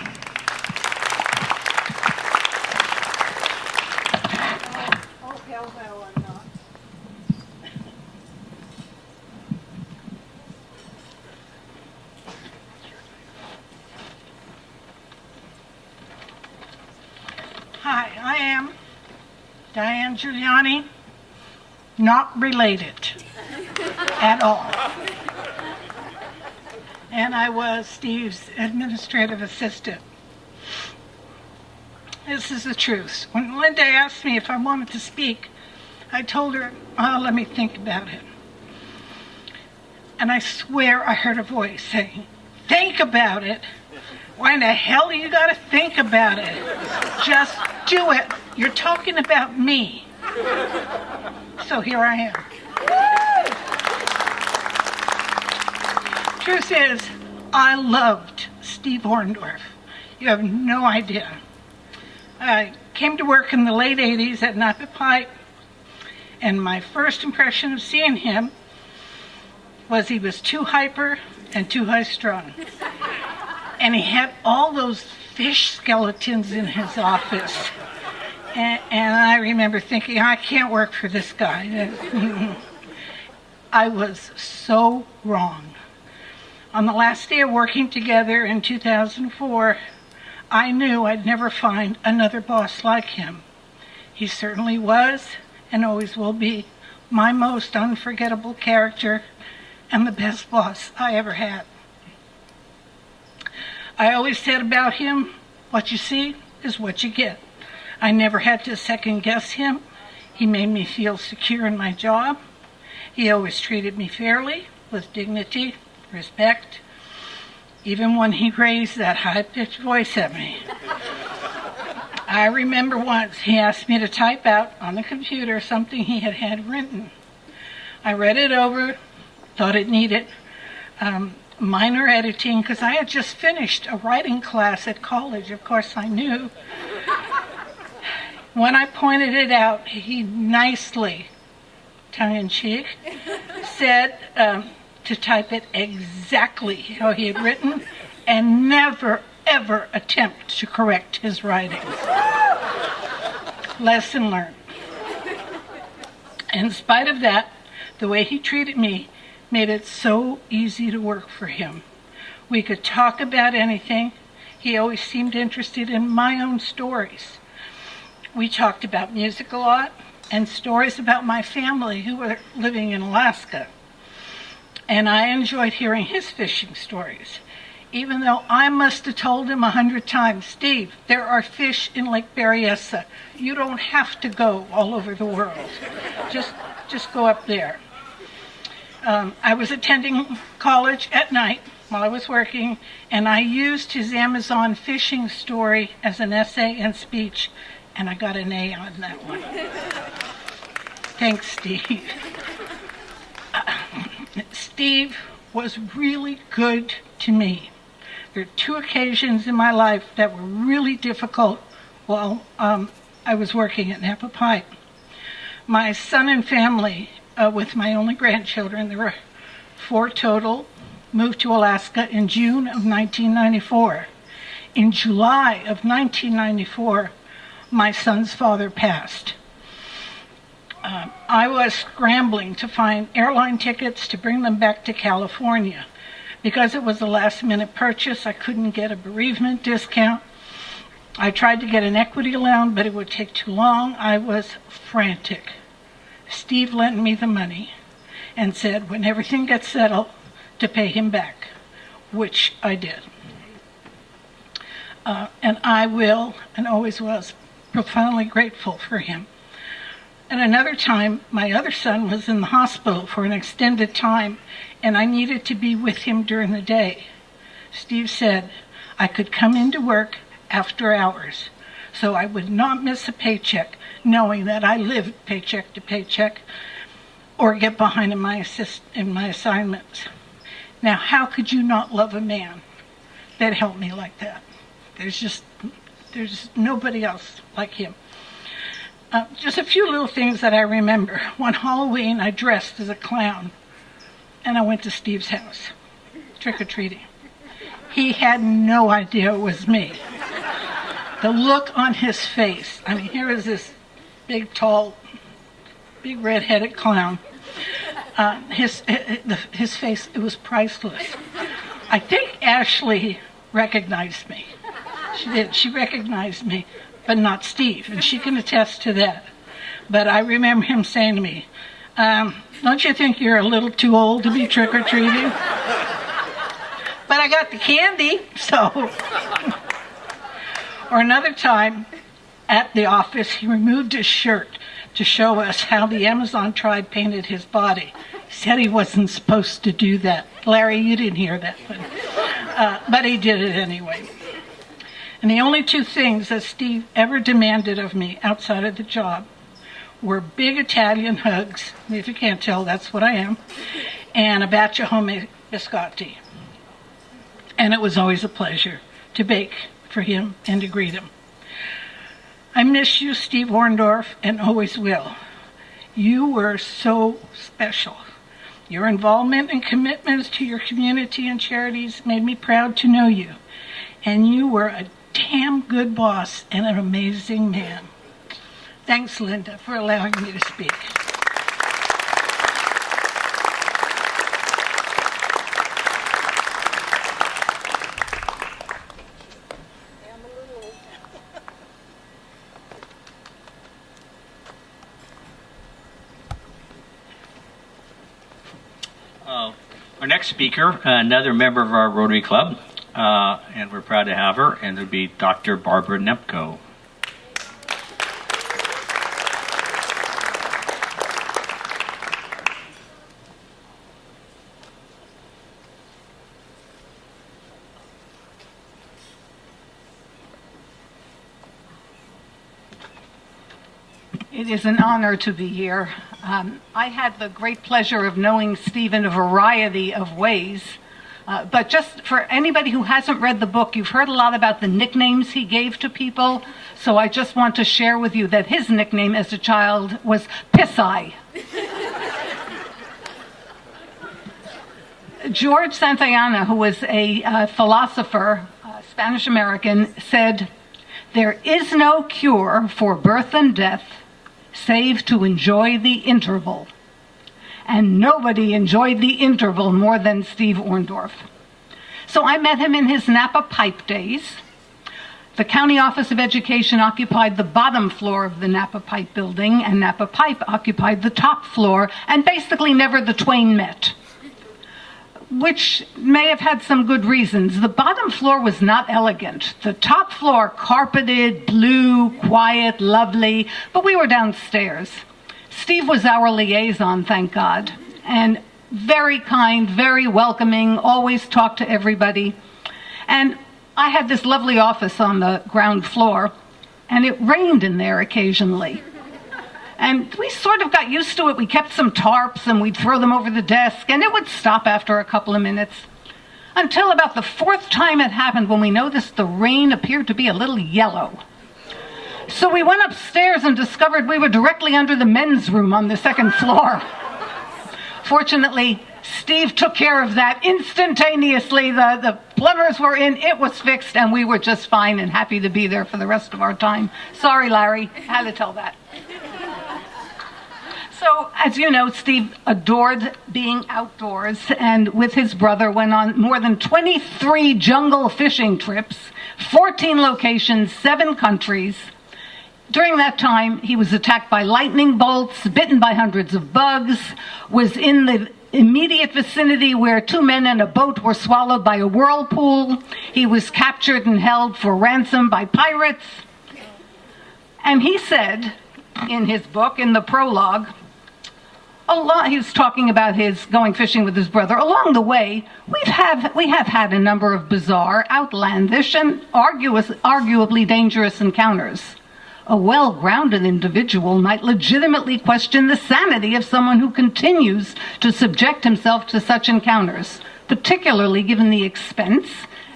Hi, I am Diane Giuliani, not related at all. And I was Steve's administrative assistant. This is the truth. When Linda asked me if I wanted to speak, I told her, let me think about it. And I swear I heard a voice saying, think about it? Why in the hell you gotta think about it? Just do it. You're talking about me. So here I am. Truth is, I loved Steve Orndorf. You have no idea. I came to work in the late 80s at Napa Pipe, and my first impression of seeing him was he was too hyper and too high-strung. And he had all those fish skeletons in his office. And I remember thinking, I can't work for this guy. I was so wrong. On the last day of working together in 2004, I knew I'd never find another boss like him. He certainly was, and always will be, my most unforgettable character and the best boss I ever had. I always said about him, what you see is what you get. I never had to second guess him. He made me feel secure in my job. He always treated me fairly, with dignity, respect, even when he raised that high-pitched voice at me. I remember once he asked me to type out on the computer something he had written. I read it over, thought it needed minor editing because I had just finished a writing class at college. Of course, I knew. When I pointed it out, he nicely, tongue-in-cheek, said to type it exactly how he had written and never, ever attempt to correct his writing. Lesson learned. In spite of that, the way he treated me made it so easy to work for him. We could talk about anything. He always seemed interested in my own stories. We talked about music a lot and stories about my family who were living in Alaska. And I enjoyed hearing his fishing stories, even though I must have told him 100 times, Steve, there are fish in Lake Berryessa. You don't have to go all over the world. Just go up there. I was attending college at night while I was working, and I used his Amazon fishing story as an essay and speech, and I got an A on that one. Thanks, Steve. Steve was really good to me. There are 2 occasions in my life that were really difficult while I was working at Napa Pipe. My son and family, with my only grandchildren, there were 4 total, moved to Alaska in June of 1994. In July of 1994, my son's father passed. I was scrambling to find airline tickets to bring them back to California. Because it was a last-minute purchase, I couldn't get a bereavement discount. I tried to get an equity loan, but it would take too long. I was frantic. Steve lent me the money and said, when everything gets settled, to pay him back, which I did. And I will, and always was, profoundly grateful for him. And another time, my other son was in the hospital for an extended time, and I needed to be with him during the day. Steve said I could come into work after hours, so I would not miss a paycheck, knowing that I lived paycheck to paycheck, or get behind in my assignments. Now, how could you not love a man that helped me like that? There's nobody else like him. Just a few little things that I remember. One Halloween, I dressed as a clown, and I went to Steve's house, trick-or-treating. He had no idea it was me. The look on his face, I mean, here is this big, tall, big red-headed clown. His face, it was priceless. I think Ashley recognized me. She did. She recognized me, but not Steve, and she can attest to that. But I remember him saying to me, don't you think you're a little too old to be trick-or-treating? But I got the candy, so. Or another time, at the office, he removed his shirt to show us how the Amazon tribe painted his body. He said he wasn't supposed to do that. Larry, you didn't hear that one. But he did it anyway. And the only 2 things that Steve ever demanded of me outside of the job were big Italian hugs, if you can't tell, that's what I am, and a batch of homemade biscotti. and it was always a pleasure to bake for him and to greet him. I miss you, Steve Orndorf, and always will. You were so special. Your involvement and commitments to your community and charities made me proud to know you. And you were a damn good boss and an amazing man. Thanks, Linda, for allowing me to speak. Our next speaker, another member of our Rotary Club, and we're proud to have her, and it would be Dr. Barbara Nepko. It is an honor to be here. I had the great pleasure of knowing Steve in a variety of ways. But just for anybody who hasn't read the book, you've heard a lot about the nicknames he gave to people. So I just want to share with you that his nickname as a child was Piss Eye. George Santayana, who was a philosopher, Spanish-American, said, "There is no cure for birth and death save to enjoy the interval." And nobody enjoyed the interval more than Steve Orndorf. So I met him in his Napa Pipe days. The County Office of Education occupied the bottom floor of the Napa Pipe building, and Napa Pipe occupied the top floor, and basically never the twain met, which may have had some good reasons. The bottom floor was not elegant. The top floor, carpeted, blue, quiet, lovely, but we were downstairs. Steve was our liaison, thank God, and very kind, very welcoming, always talked to everybody. And I had this lovely office on the ground floor, and it rained in there occasionally. And we sort of got used to it. We kept some tarps and we'd throw them over the desk, and it would stop after a couple of minutes. Until about the fourth time it happened, when we noticed the rain appeared to be a little yellow. So we went upstairs and discovered we were directly under the men's room on the second floor. Fortunately, Steve took care of that instantaneously. The plumbers were in, it was fixed, and we were just fine and happy to be there for the rest of our time. Sorry, Larry, had to tell that. So, as you know, Steve adored being outdoors, and with his brother went on more than 23 jungle fishing trips, 14 locations, 7 countries. During that time, he was attacked by lightning bolts, bitten by hundreds of bugs, was in the immediate vicinity where 2 men and a boat were swallowed by a whirlpool. He was captured and held for ransom by pirates. And he said in his book, in the prologue, he was talking about his going fishing with his brother. Along the way, we have had a number of bizarre, outlandish, and arguably dangerous encounters. A well-grounded individual might legitimately question the sanity of someone who continues to subject himself to such encounters, particularly given the expense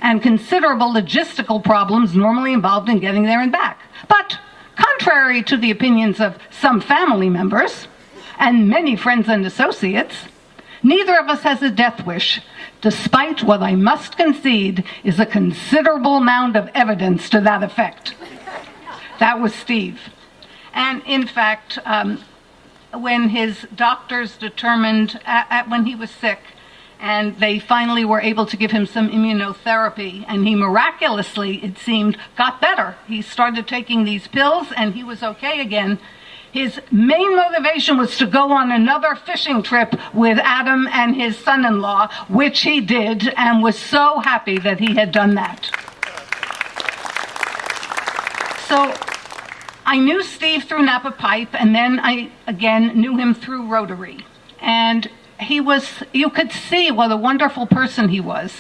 and considerable logistical problems normally involved in getting there and back. But, contrary to the opinions of some family members, and many friends and associates, neither of us has a death wish, despite what I must concede is a considerable amount of evidence to that effect. That was Steve. And in fact, when his doctors determined, when he was sick, and they finally were able to give him some immunotherapy, and he miraculously, it seemed, got better. He started taking these pills, and he was okay again. His main motivation was to go on another fishing trip with Adam and his son-in-law, which he did, and was so happy that he had done that. So I knew Steve through Napa Pipe, and then I, again, knew him through Rotary. And he was, you could see what a wonderful person he was.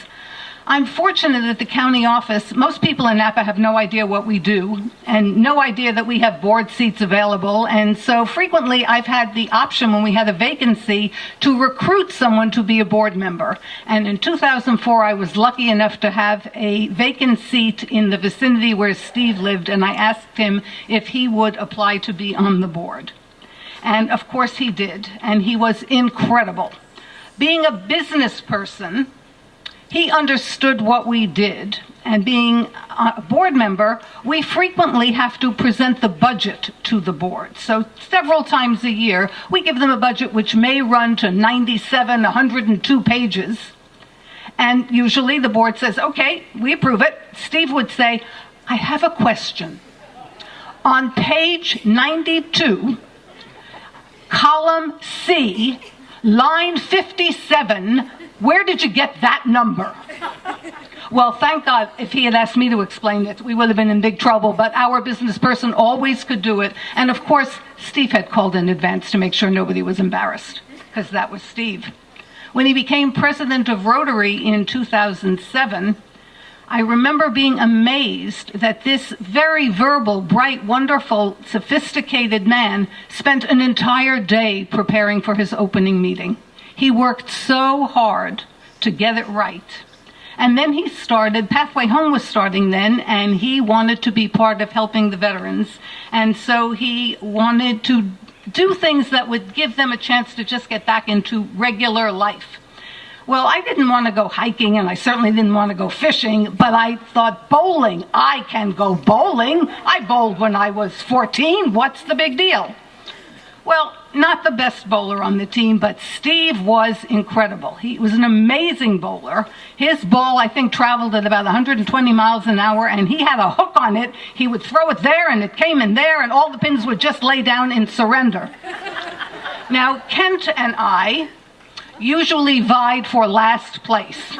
I'm fortunate at the county office. Most people in Napa have no idea what we do and no idea that we have board seats available. And so frequently I've had the option when we had a vacancy to recruit someone to be a board member. And in 2004, I was lucky enough to have a vacant seat in the vicinity where Steve lived. And I asked him if he would apply to be on the board. And of course he did. And he was incredible. Being a business person, he understood what we did, and being a board member, we frequently have to present the budget to the board. So several times a year, we give them a budget which may run to 97, 102 pages. And usually the board says, okay, we approve it. Steve would say, I have a question. On page 92, column C, line 57, where did you get that number? Well, thank God, if he had asked me to explain it, we would have been in big trouble, but our business person always could do it. And of course, Steve had called in advance to make sure nobody was embarrassed, because that was Steve. When he became president of Rotary in 2007, I remember being amazed that this very verbal, bright, wonderful, sophisticated man spent an entire day preparing for his opening meeting. He worked so hard to get it right. And then he started, Pathway Home was starting then, and he wanted to be part of helping the veterans. And so he wanted to do things that would give them a chance to just get back into regular life. Well, I didn't want to go hiking, and I certainly didn't want to go fishing, but I thought bowling. I can go bowling. I bowled when I was 14. What's the big deal? Well, not the best bowler on the team, but Steve was incredible. He was an amazing bowler. His ball, I think, traveled at about 120 miles an hour, and he had a hook on it. He would throw it there, and it came in there, and all the pins would just lay down in surrender. Now, Kent and I usually vied for last place.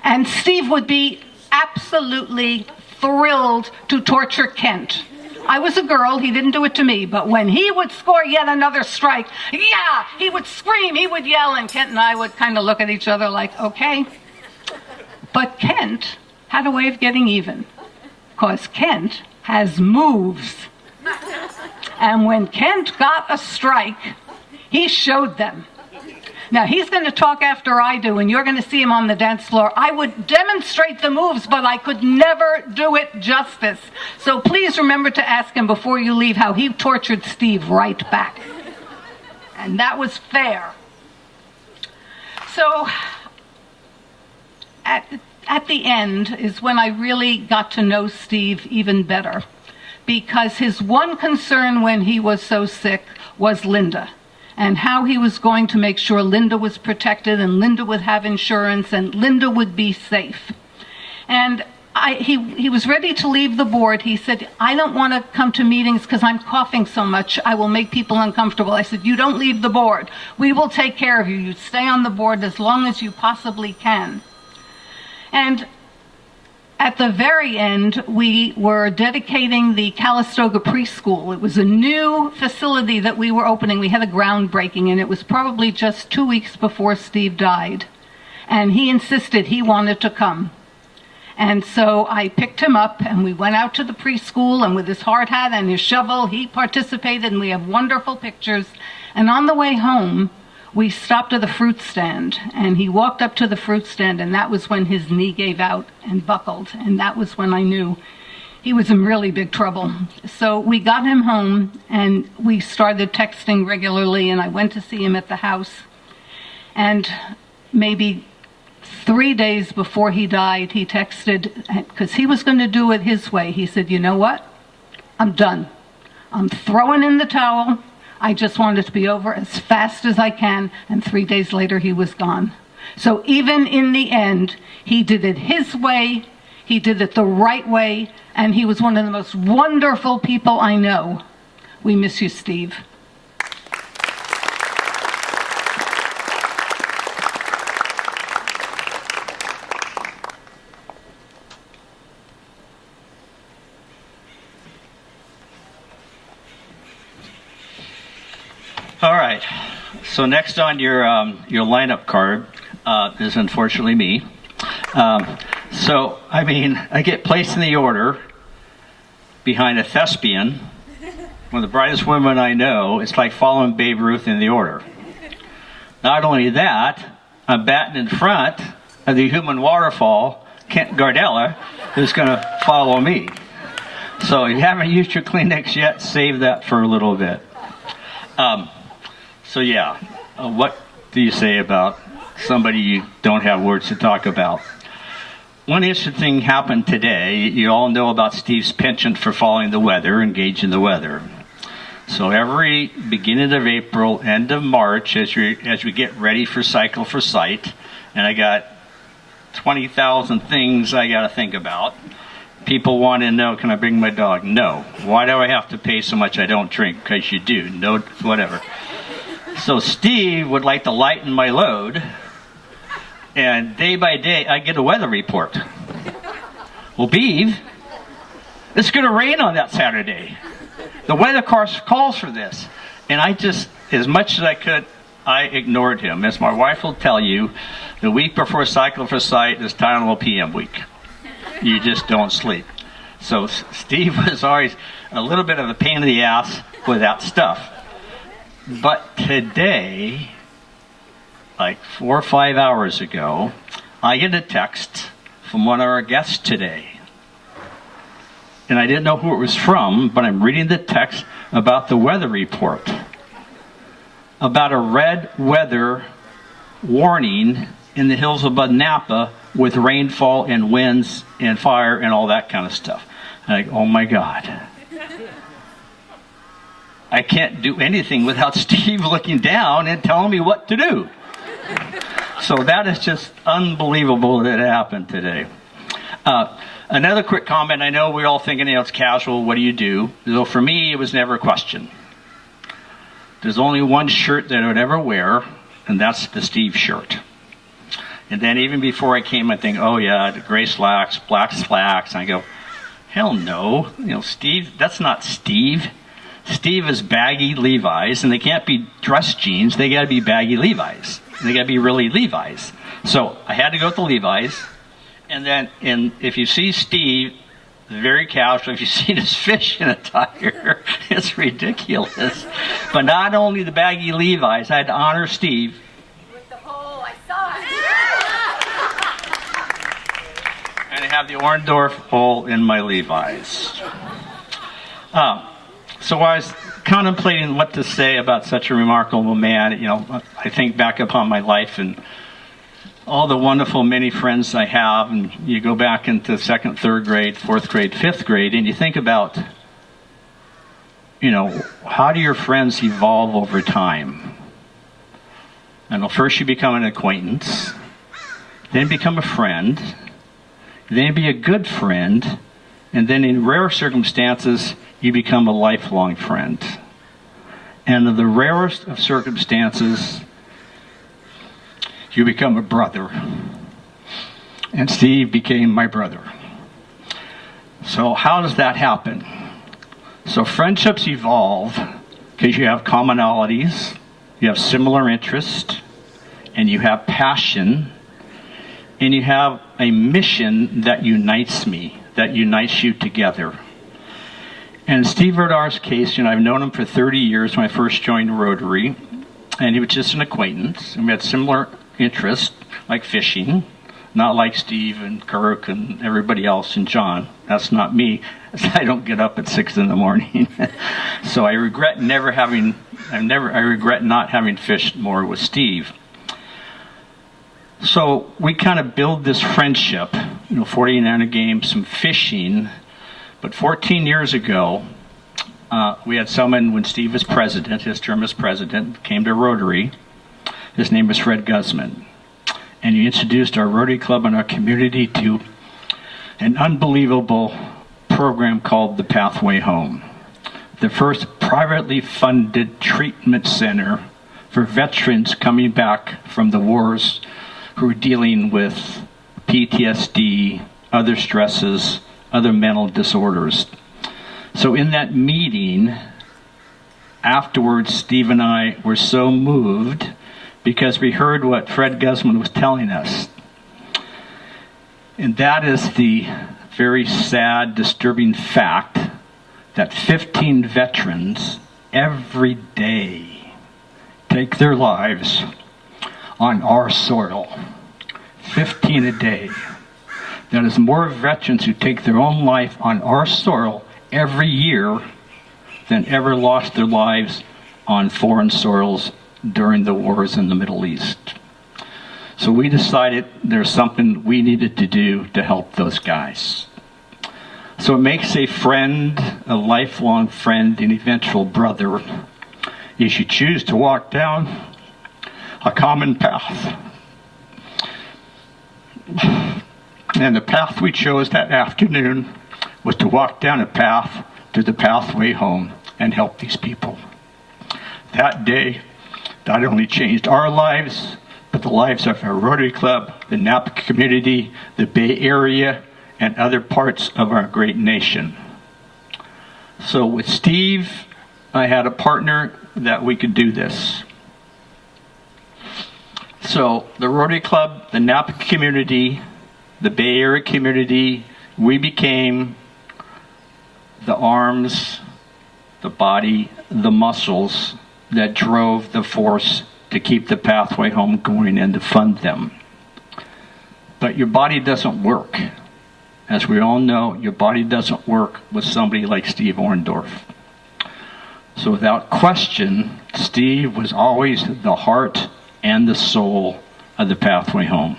And Steve would be absolutely thrilled to torture Kent. I was a girl, he didn't do it to me, but when he would score yet another strike, yeah, he would scream, he would yell, and Kent and I would kind of look at each other like, okay. But Kent had a way of getting even, because Kent has moves. And when Kent got a strike, he showed them. Now, he's going to talk after I do, and you're going to see him on the dance floor. I would demonstrate the moves, but I could never do it justice. So please remember to ask him before you leave how he tortured Steve right back. And that was fair. So at the end is when I really got to know Steve even better, because his one concern when he was so sick was Linda, and how he was going to make sure Linda was protected and Linda would have insurance and Linda would be safe. And he was ready to leave the board. He said, I don't want to come to meetings because I'm coughing so much. I will make people uncomfortable. I said, you don't leave the board. We will take care of you. You stay on the board as long as you possibly can. And at the very end, we were dedicating the Calistoga Preschool. It was a new facility that we were opening. We had a groundbreaking, and it was probably just 2 weeks before Steve died. And he insisted he wanted to come. And so I picked him up, and we went out to the preschool, and with his hard hat and his shovel, he participated, and we have wonderful pictures. And on the way home, we stopped at the fruit stand, and he walked up to the fruit stand, and that was when his knee gave out and buckled, and that was when I knew he was in really big trouble. So we got him home, and we started texting regularly, and I went to see him at the house. And maybe 3 days before he died, he texted, because he was going to do it his way. He said, you know what? I'm done. I'm throwing in the towel. I just want it to be over as fast as I can. And 3 days later, he was gone. So even in the end, he did it his way. He did it the right way. And he was one of the most wonderful people I know. We miss you, Steve. All right. So next on your lineup card is unfortunately me. So, I mean, I get placed in the order behind a thespian, one of the brightest women I know. It's like following Babe Ruth in the order. Not only that, I'm batting in front of the human waterfall, Kent Gardella, who's going to follow me. So if you haven't used your Kleenex yet, save that for a little bit. What do you say about somebody you don't have words to talk about? One interesting thing happened today. You all know about Steve's penchant for following the weather, engaging the weather. So every beginning of April, end of March, as we get ready for Cycle for Sight, and I got 20,000 things I got to think about. People want to know, can I bring my dog? No. Why do I have to pay so much? I don't drink. Because you do. No, whatever. So Steve would like to lighten my load, and day by day I get a weather report. Well, Beeve, it's going to rain on that Saturday. The weather calls for this. And I just, as much as I could, I ignored him. As my wife will tell you, the week before Cycle for Sight is Tylenol PM week. You just don't sleep. So Steve was always a little bit of a pain in the ass with that stuff. But today, like 4 or 5 hours ago, I get a text from one of our guests today. And I didn't know who it was from, but I'm reading the text about the weather report. About a red weather warning in the hills above Napa with rainfall and winds and fire and all that kind of stuff. Like, oh my God. I can't do anything without Steve looking down and telling me what to do. So that is just unbelievable that it happened today. Another quick comment. I know we're all thinking, it's casual. What do you do? So for me, it was never a question. There's only one shirt that I would ever wear, and that's the Steve shirt. And then even before I came, I think, oh yeah, the gray slacks, black slacks. And I go, hell no. Steve, that's not Steve. Steve is baggy Levi's, and they can't be dress jeans. They got to be baggy Levi's. They got to be really Levi's. So I had to go with the Levi's. And then if you see Steve, very casual. If you see his fishing attire, it's ridiculous. But not only the baggy Levi's, I had to honor Steve. With the hole, I saw it. And I have the Orndorf hole in my Levi's. So I was contemplating what to say about such a remarkable man. I think back upon my life and all the wonderful many friends I have, and you go back into 2nd, 3rd grade, 4th grade, 5th grade, and you think about, how do your friends evolve over time? First you become an acquaintance, then become a friend, then be a good friend, and then in rare circumstances, you become a lifelong friend. And in the rarest of circumstances, you become a brother. And Steve became my brother. So how does that happen? So friendships evolve because you have commonalities, you have similar interests, and you have passion, and you have a mission that unites you together. And Steve Rodar's case, I've known him for 30 years when I first joined Rotary, and he was just an acquaintance, and we had similar interests, like fishing, not like Steve and Kirk and everybody else and John. That's not me. I don't get up at 6 in the morning. So I regret not having fished more with Steve. So we kind of build this friendship, 49 a game, some fishing. But 14 years ago, we had someone, when Steve was president, his term as president, came to Rotary. His name was Fred Guzman. And he introduced our Rotary Club and our community to an unbelievable program called the Pathway Home. The first privately funded treatment center for veterans coming back from the wars who are dealing with PTSD, other stresses, other mental disorders. So in that meeting, afterwards, Steve and I were so moved because we heard what Fred Guzman was telling us. And that is the very sad, disturbing fact that 15 veterans every day take their lives on our soil. 15 a day. That is more veterans who take their own life on our soil every year than ever lost their lives on foreign soils during the wars in the Middle East. So we decided there's something we needed to do to help those guys. So it makes a friend, a lifelong friend, an eventual brother, if you choose to walk down a common path. And the path we chose that afternoon was to walk down a path to the pathway home and help these people. That day, not only changed our lives, but the lives of our Rotary Club, the Napa community, the Bay Area, and other parts of our great nation. So with Steve, I had a partner that we could do this. So the Rotary Club, the Napa community, the Bay Area community, we became the arms, the body, the muscles that drove the force to keep the pathway home going and to fund them. But your body doesn't work. As we all know, your body doesn't work with somebody like Steve Orndorf. So without question, Steve was always the heart and the soul of the pathway home.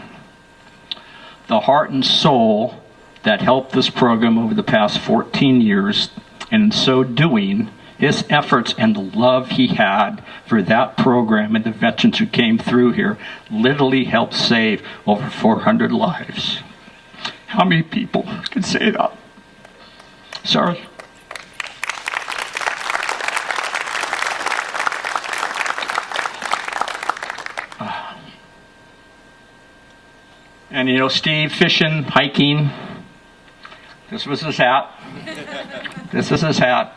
The heart and soul that helped this program over the past 14 years, and in so doing, his efforts and the love he had for that program and the veterans who came through here literally helped save over 400 lives. How many people can say that? Sorry. And you know, Steve, fishing, hiking, this was his hat. This is his hat.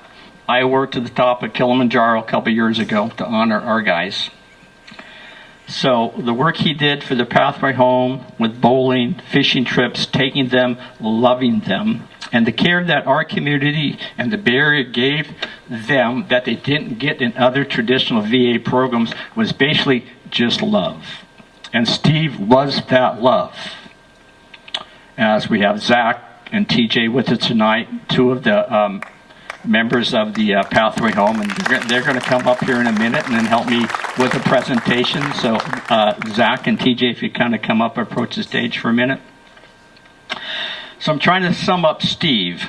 I worked at the top of Kilimanjaro a couple years ago to honor our guys. So the work he did for the pathway home with bowling, fishing trips, taking them, loving them, and the care that our community and the Bay Area gave them that they didn't get in other traditional VA programs was basically just love. And Steve was that love. As we have Zach and TJ with us tonight, two of the members of the Pathway Home, and they're going to come up here in a minute and then help me with a presentation. So Zach and TJ, if you kind of come up, approach the stage for a minute. So I'm trying to sum up Steve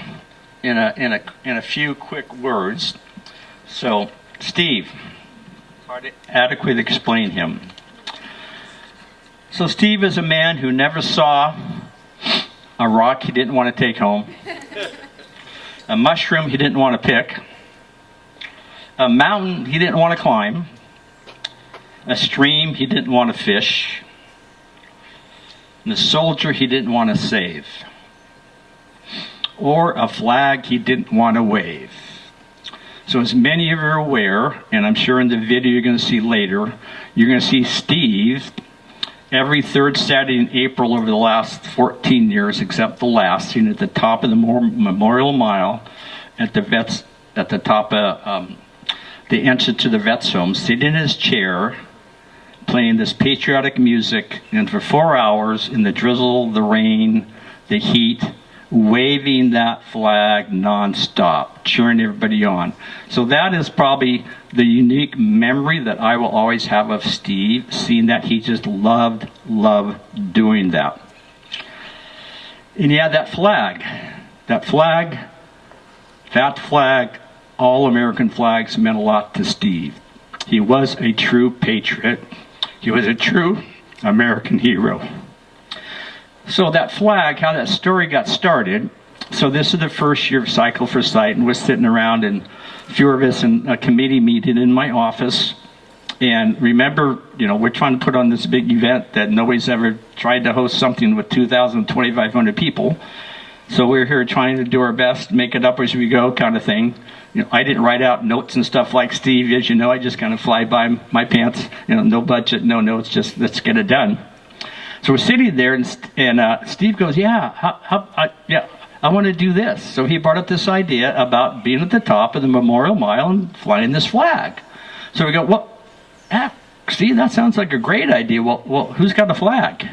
in a few quick words. So Steve, hard to adequately explain him. So Steve is a man who never saw a rock he didn't want to take home, a mushroom he didn't want to pick, a mountain he didn't want to climb, a stream he didn't want to fish, and a soldier he didn't want to save, or a flag he didn't want to wave. So as many of you are aware, and I'm sure in the video you're going to see later, you're going to see Steve every third Saturday in April over the last 14 years, except the last, at the top of the Memorial Mile, at the top of the entrance to the Vets Home, sitting in his chair, playing this patriotic music, and for 4 hours in the drizzle, the rain, the heat, waving that flag nonstop, cheering everybody on. So that is probably the unique memory that I will always have of Steve, seeing that he just loved doing that. And yeah, that flag, all American flags meant a lot to Steve. He was a true patriot. He was a true American hero. So that flag, how that story got started, so this is the first year of Cycle for Sight, and we're sitting around, and a few of us in a committee meeting in my office, and remember, we're trying to put on this big event that nobody's ever tried to host something with 2,000, 2,500 people. So we're here trying to do our best, make it up as we go kind of thing. I didn't write out notes and stuff like Steve, as you know, I just kind of fly by my pants, no budget, no notes, just let's get it done. So we're sitting there, and Steve goes, yeah, I want to do this. So he brought up this idea about being at the top of the Memorial Mile and flying this flag. So we go, well, Steve, that sounds like a great idea. Well, who's got a flag?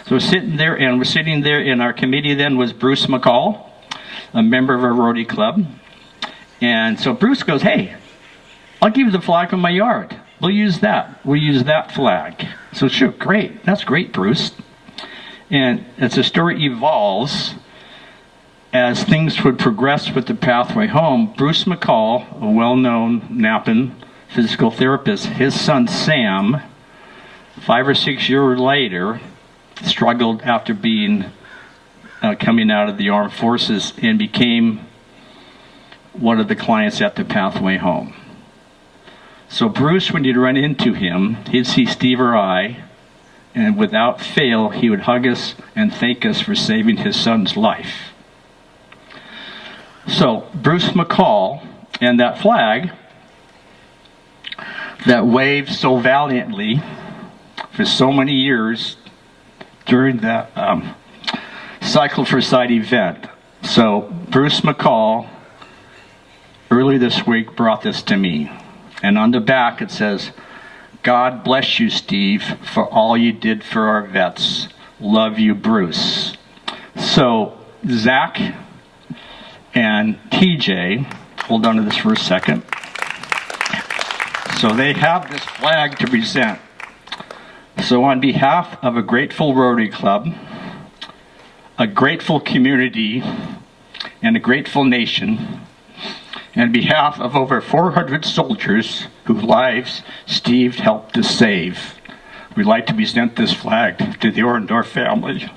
So we're sitting there, and our committee then was Bruce McCall, a member of our Rotary Club. And so Bruce goes, hey, I'll give you the flag from my yard. We'll use that. We'll use that flag. So sure, great. That's great, Bruce. And as the story evolves, as things would progress with the pathway home, Bruce McCall, a well-known Napan physical therapist, his son Sam, 5 or 6 years later, struggled after being coming out of the armed forces and became one of the clients at the pathway home. So Bruce, when you'd run into him, he'd see Steve or I, and without fail, he would hug us and thank us for saving his son's life. So Bruce McCall and that flag that waved so valiantly for so many years during that Cycle for Sight event. So Bruce McCall, early this week, brought this to me. And on the back it says, God bless you, Steve, for all you did for our vets. Love you, Bruce. So Zach and TJ, hold on to this for a second. So they have this flag to present. So on behalf of a grateful Rotary Club, a grateful community, and a grateful nation, and on behalf of over 400 soldiers whose lives Steve helped to save, we'd like to present this flag to the Orndorf family.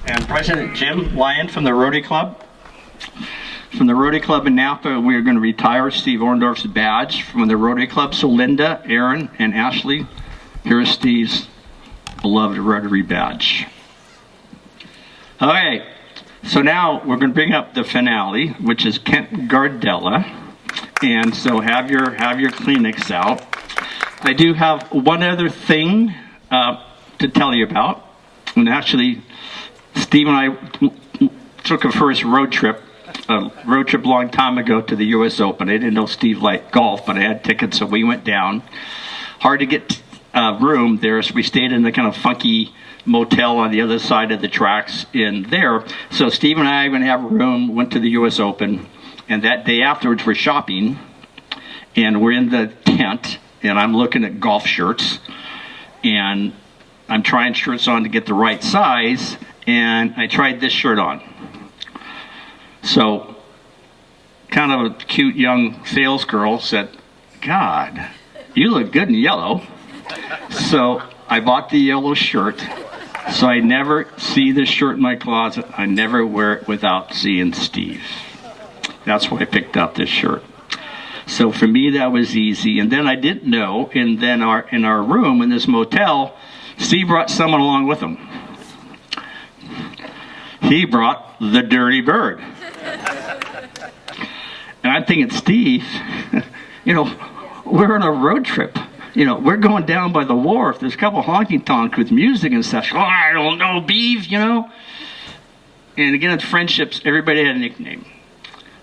And President Jim Lyon from the Rotary Club. From the Rotary Club in Napa, we are going to retire Steve Orndorf's badge from the Rotary Club. So Linda, Aaron, and Ashley, here is Steve's beloved Rotary badge. Okay, so now we're going to bring up the finale, which is Kent Gardella. And so have your Kleenex out. I do have one other thing to tell you about. And actually, Steve and I took a first road trip a long time ago to the U.S. Open. I didn't know Steve liked golf, but I had tickets, so we went down. Hard to get room there, so we stayed in the kind of funky motel on the other side of the tracks in there. So Steve and I, when have a room, went to the U.S. Open, and that day afterwards we're shopping, and we're in the tent, and I'm looking at golf shirts, and I'm trying shirts on to get the right size, and I tried this shirt on. So, kind of a cute young sales girl said, God, you look good in yellow. So I bought the yellow shirt. So I never see this shirt in my closet. I never wear it without seeing Steve. That's why I picked up this shirt. So for me, that was easy. And then I didn't know, and then in our room in this motel, Steve brought someone along with him. He brought the Dirty Bird. And I'm thinking, Steve, we're on a road trip. We're going down by the wharf. There's a couple honky tonks with music and stuff. Oh, I don't know, Beef, And again, in friendships, everybody had a nickname.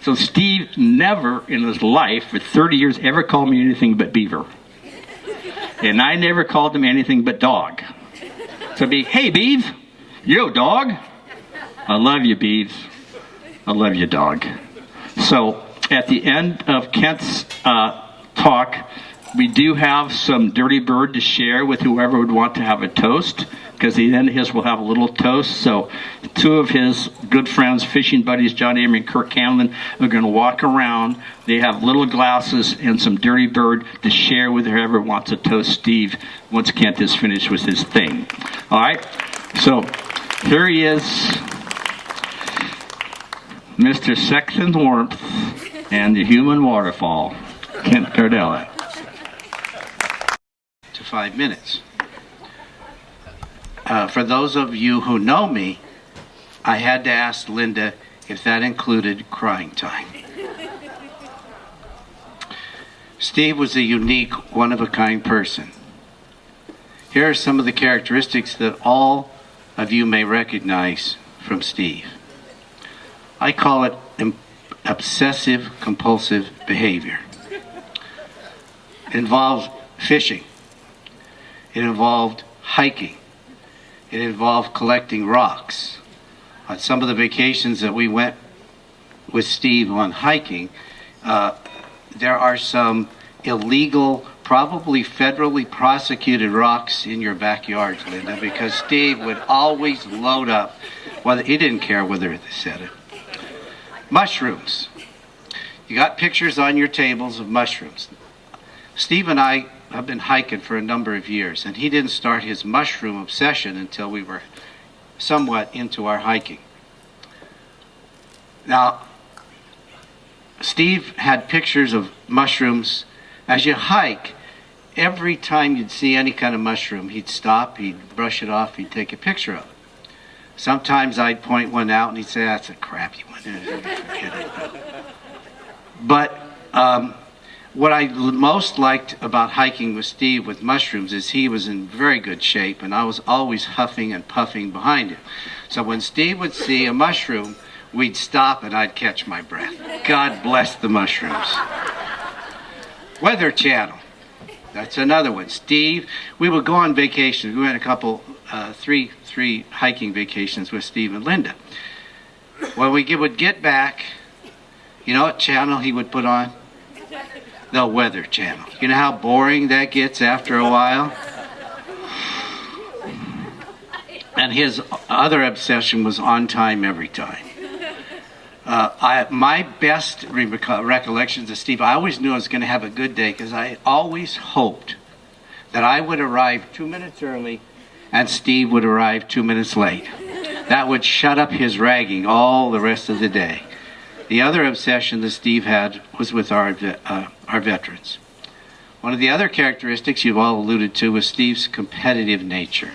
So Steve never in his life for 30 years ever called me anything but Beaver. And I never called him anything but Dog. So it'd be, hey, Beef, yo, Dog. I love you, Beef. I love you, Dog. So at the end of Kent's talk, we do have some Dirty Bird to share with whoever would want to have a toast, because at the end of his will have a little toast. So two of his good friends, fishing buddies, John Amory and Kirk Camlin, are going to walk around. They have little glasses and some Dirty Bird to share with whoever wants to toast Steve once Kent is finished with his thing. All right? So here he is. Mr. Sex and Warmth and the Human Waterfall, Kent Cardella. To 5 minutes. For those of you who know me, I had to ask Linda if that included crying time. Steve was a unique, one-of-a-kind person. Here are some of the characteristics that all of you may recognize from Steve. I call it obsessive-compulsive behavior. It involved fishing. It involved hiking. It involved collecting rocks. On some of the vacations that we went with Steve on hiking, there are some illegal, probably federally prosecuted rocks in your backyards, Linda, because Steve would always load up. Well, he didn't care whether they said it. Mushrooms. You got pictures on your tables of mushrooms. Steve and I have been hiking for a number of years, and he didn't start his mushroom obsession until we were somewhat into our hiking. Now, Steve had pictures of mushrooms. As you hike, every time you'd see any kind of mushroom, he'd stop, he'd brush it off, he'd take a picture of it. Sometimes I'd point one out and he'd say, "That's a crappy one." Forget it. But what I most liked about hiking with Steve with mushrooms is he was in very good shape, and I was always huffing and puffing behind him. So when Steve would see a mushroom, we'd stop and I'd catch my breath. God bless the mushrooms. Weather Channel. That's another one. Steve, we would go on vacation. We went a couple, three hiking vacations with Steve and Linda. When we would get back, you know what channel he would put on? The Weather Channel. You know how boring that gets after a while? And his other obsession was on time every time. My best recollections of Steve, I always knew I was going to have a good day because I always hoped that I would arrive 2 minutes early and Steve would arrive 2 minutes late. That would shut up his ragging all the rest of the day. The other obsession that Steve had was with our veterans. One of the other characteristics you've all alluded to was Steve's competitive nature.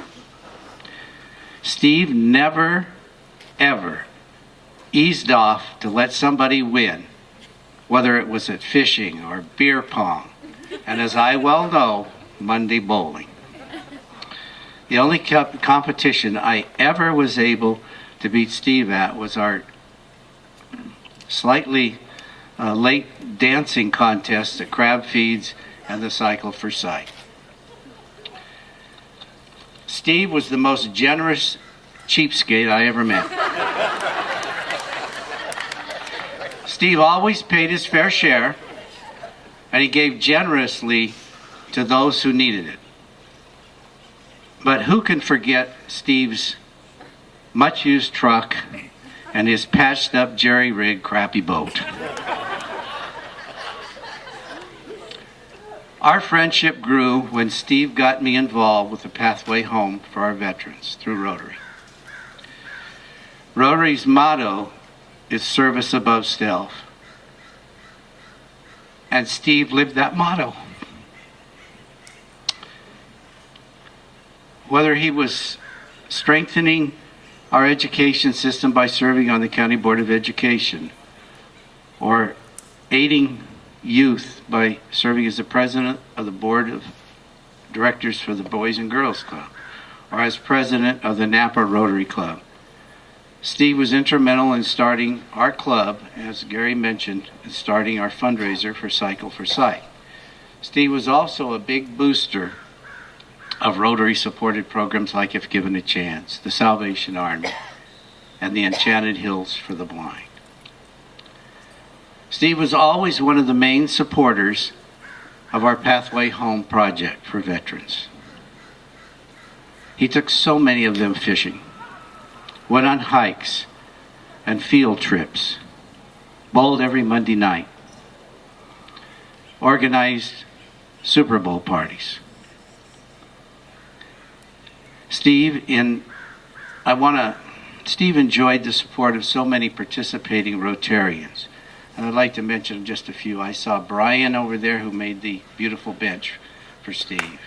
Steve never, ever eased off to let somebody win, whether it was at fishing or beer pong, and as I well know, Monday bowling. The only competition I ever was able to beat Steve at was our slightly late dancing contest at Crab Feeds and the Cycle for Sight. Steve was the most generous cheapskate I ever met. Steve always paid his fair share, and he gave generously to those who needed it. But who can forget Steve's much-used truck and his patched-up jerry-rigged crappy boat? Our friendship grew when Steve got me involved with the Pathway Home for our veterans through Rotary. Rotary's motto is service above self. And Steve lived that motto. Whether he was strengthening our education system by serving on the County Board of Education, or aiding youth by serving as the president of the Board of Directors for the Boys and Girls Club, or as president of the Napa Rotary Club, Steve was instrumental in starting our club, as Gary mentioned, in starting our fundraiser for Cycle for Sight. Steve was also a big booster of Rotary-supported programs like If Given a Chance, the Salvation Army, and the Enchanted Hills for the Blind. Steve was always one of the main supporters of our Pathway Home project for veterans. He took so many of them fishing, went on hikes and field trips, bowled every Monday night, organized Super Bowl parties. Steve, I want to Steve enjoyed the support of so many participating Rotarians. And I'd like to mention just a few. I saw Brian over there who made the beautiful bench for Steve.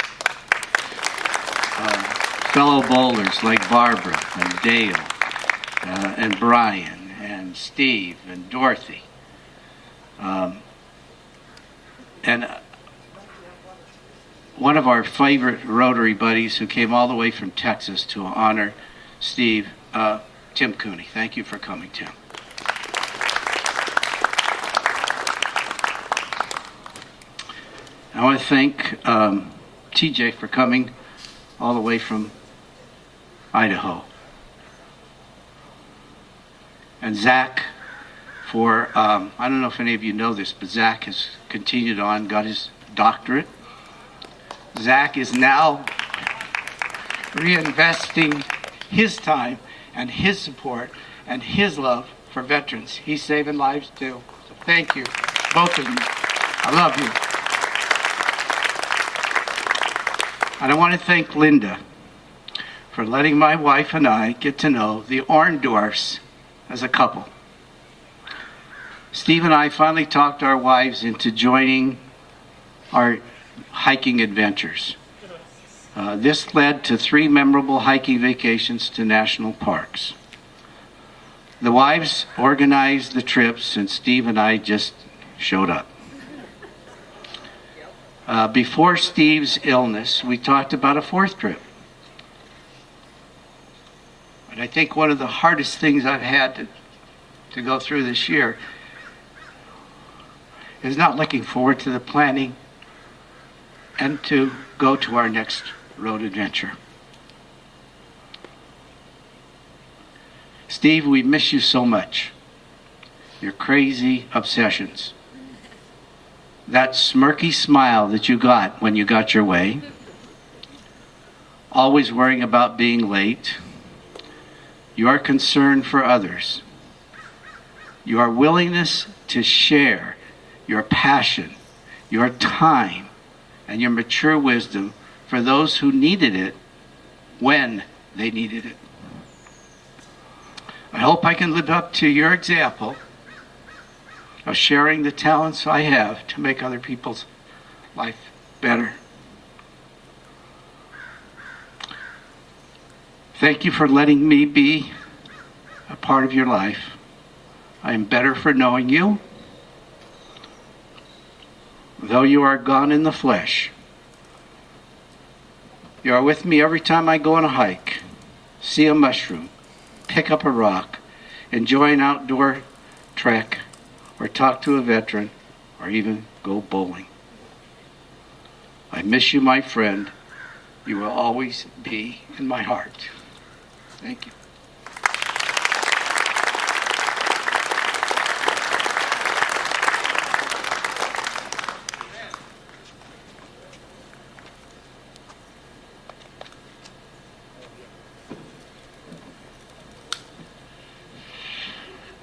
Fellow bowlers like Barbara and Dale and Brian and Steve and Dorothy. And one of our favorite Rotary buddies who came all the way from Texas to honor Steve, Tim Cooney. Thank you for coming, Tim. I want to thank TJ for coming all the way from Idaho. And Zach for, I don't know if any of you know this, but Zach has continued on, got his doctorate. Zach is now reinvesting his time and his support and his love for veterans. He's saving lives too. So thank you, both of you. I love you. And I want to thank Linda for letting my wife and I get to know the Orndorfs as a couple. Steve and I finally talked our wives into joining our hiking adventures. This led to 3 memorable hiking vacations to national parks. The wives organized the trips and Steve and I just showed up. Before Steve's illness, we talked about a 4th trip. And I think one of the hardest things I've had to go through this year is not looking forward to the planning and to go to our next road adventure. Steve, we miss you so much. Your crazy obsessions. That smirky smile that you got when you got your way. Always worrying about being late. Your concern for others. Your willingness to share your passion, your time, and your mature wisdom for those who needed it when they needed it. I hope I can live up to your example of sharing the talents I have to make other people's life better. Thank you for letting me be a part of your life. I am better for knowing you. Though you are gone in the flesh, you are with me every time I go on a hike, see a mushroom, pick up a rock, enjoy an outdoor trek, or talk to a veteran, or even go bowling. I miss you, my friend. You will always be in my heart. Thank you.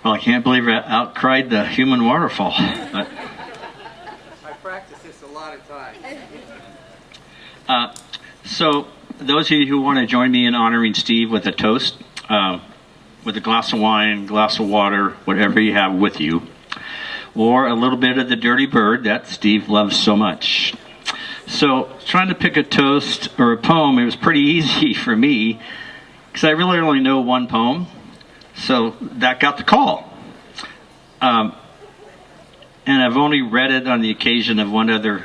Well, I can't believe I outcried the human waterfall. But, I practiced this a lot of times. so, those of you who want to join me in honoring Steve with a toast, with a glass of wine, glass of water, whatever you have with you, or a little bit of the dirty bird that Steve loves so much. So, trying to pick a toast or a poem, it was pretty easy for me, because I really only know one poem. So that got the call. And I've only read it on the occasion of one other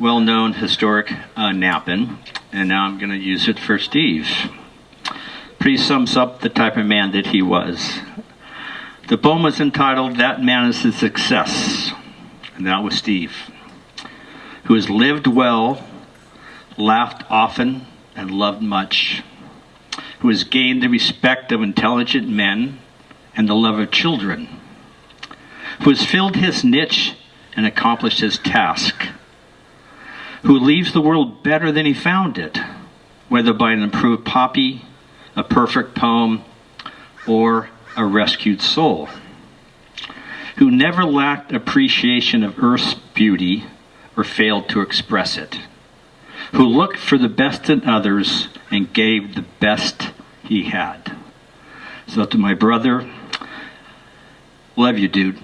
well-known historic napping, and now I'm going to use it for Steve. Pretty sums up the type of man that he was. The poem was entitled, "That Man is a Success," and that was Steve, who has lived well, laughed often, and loved much, who has gained the respect of intelligent men and the love of children, who has filled his niche and accomplished his task, who leaves the world better than he found it, whether by an improved poppy, a perfect poem, or a rescued soul, who never lacked appreciation of earth's beauty or failed to express it, who looked for the best in others and gave the best he had, So to my brother, love you, dude.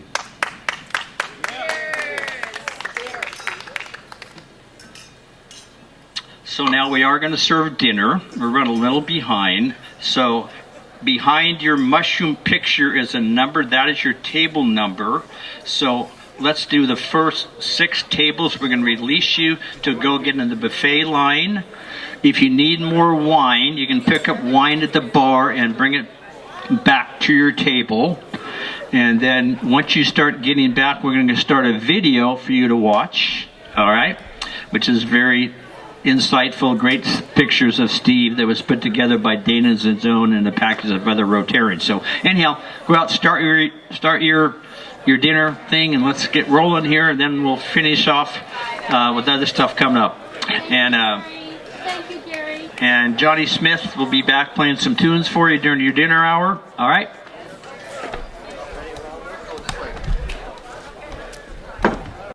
So now we are going to serve dinner. We're running a little behind. So behind your mushroom picture is a number. That is your table number. So let's do the first 6 tables. We're going to release you to go get in the buffet line. If you need more wine, you can pick up wine at the bar and bring it back to your table. And then once you start getting back, we're going to start a video for you to watch. All right? Which is very insightful, great pictures of Steve that was put together by Dana Zazone and a package of other Rotarians. So anyhow, go out, start your dinner thing, and let's get rolling here, and then we'll finish off with other stuff coming up. Thank you, Gary. And Johnny Smith will be back playing some tunes for you during your dinner hour. All right.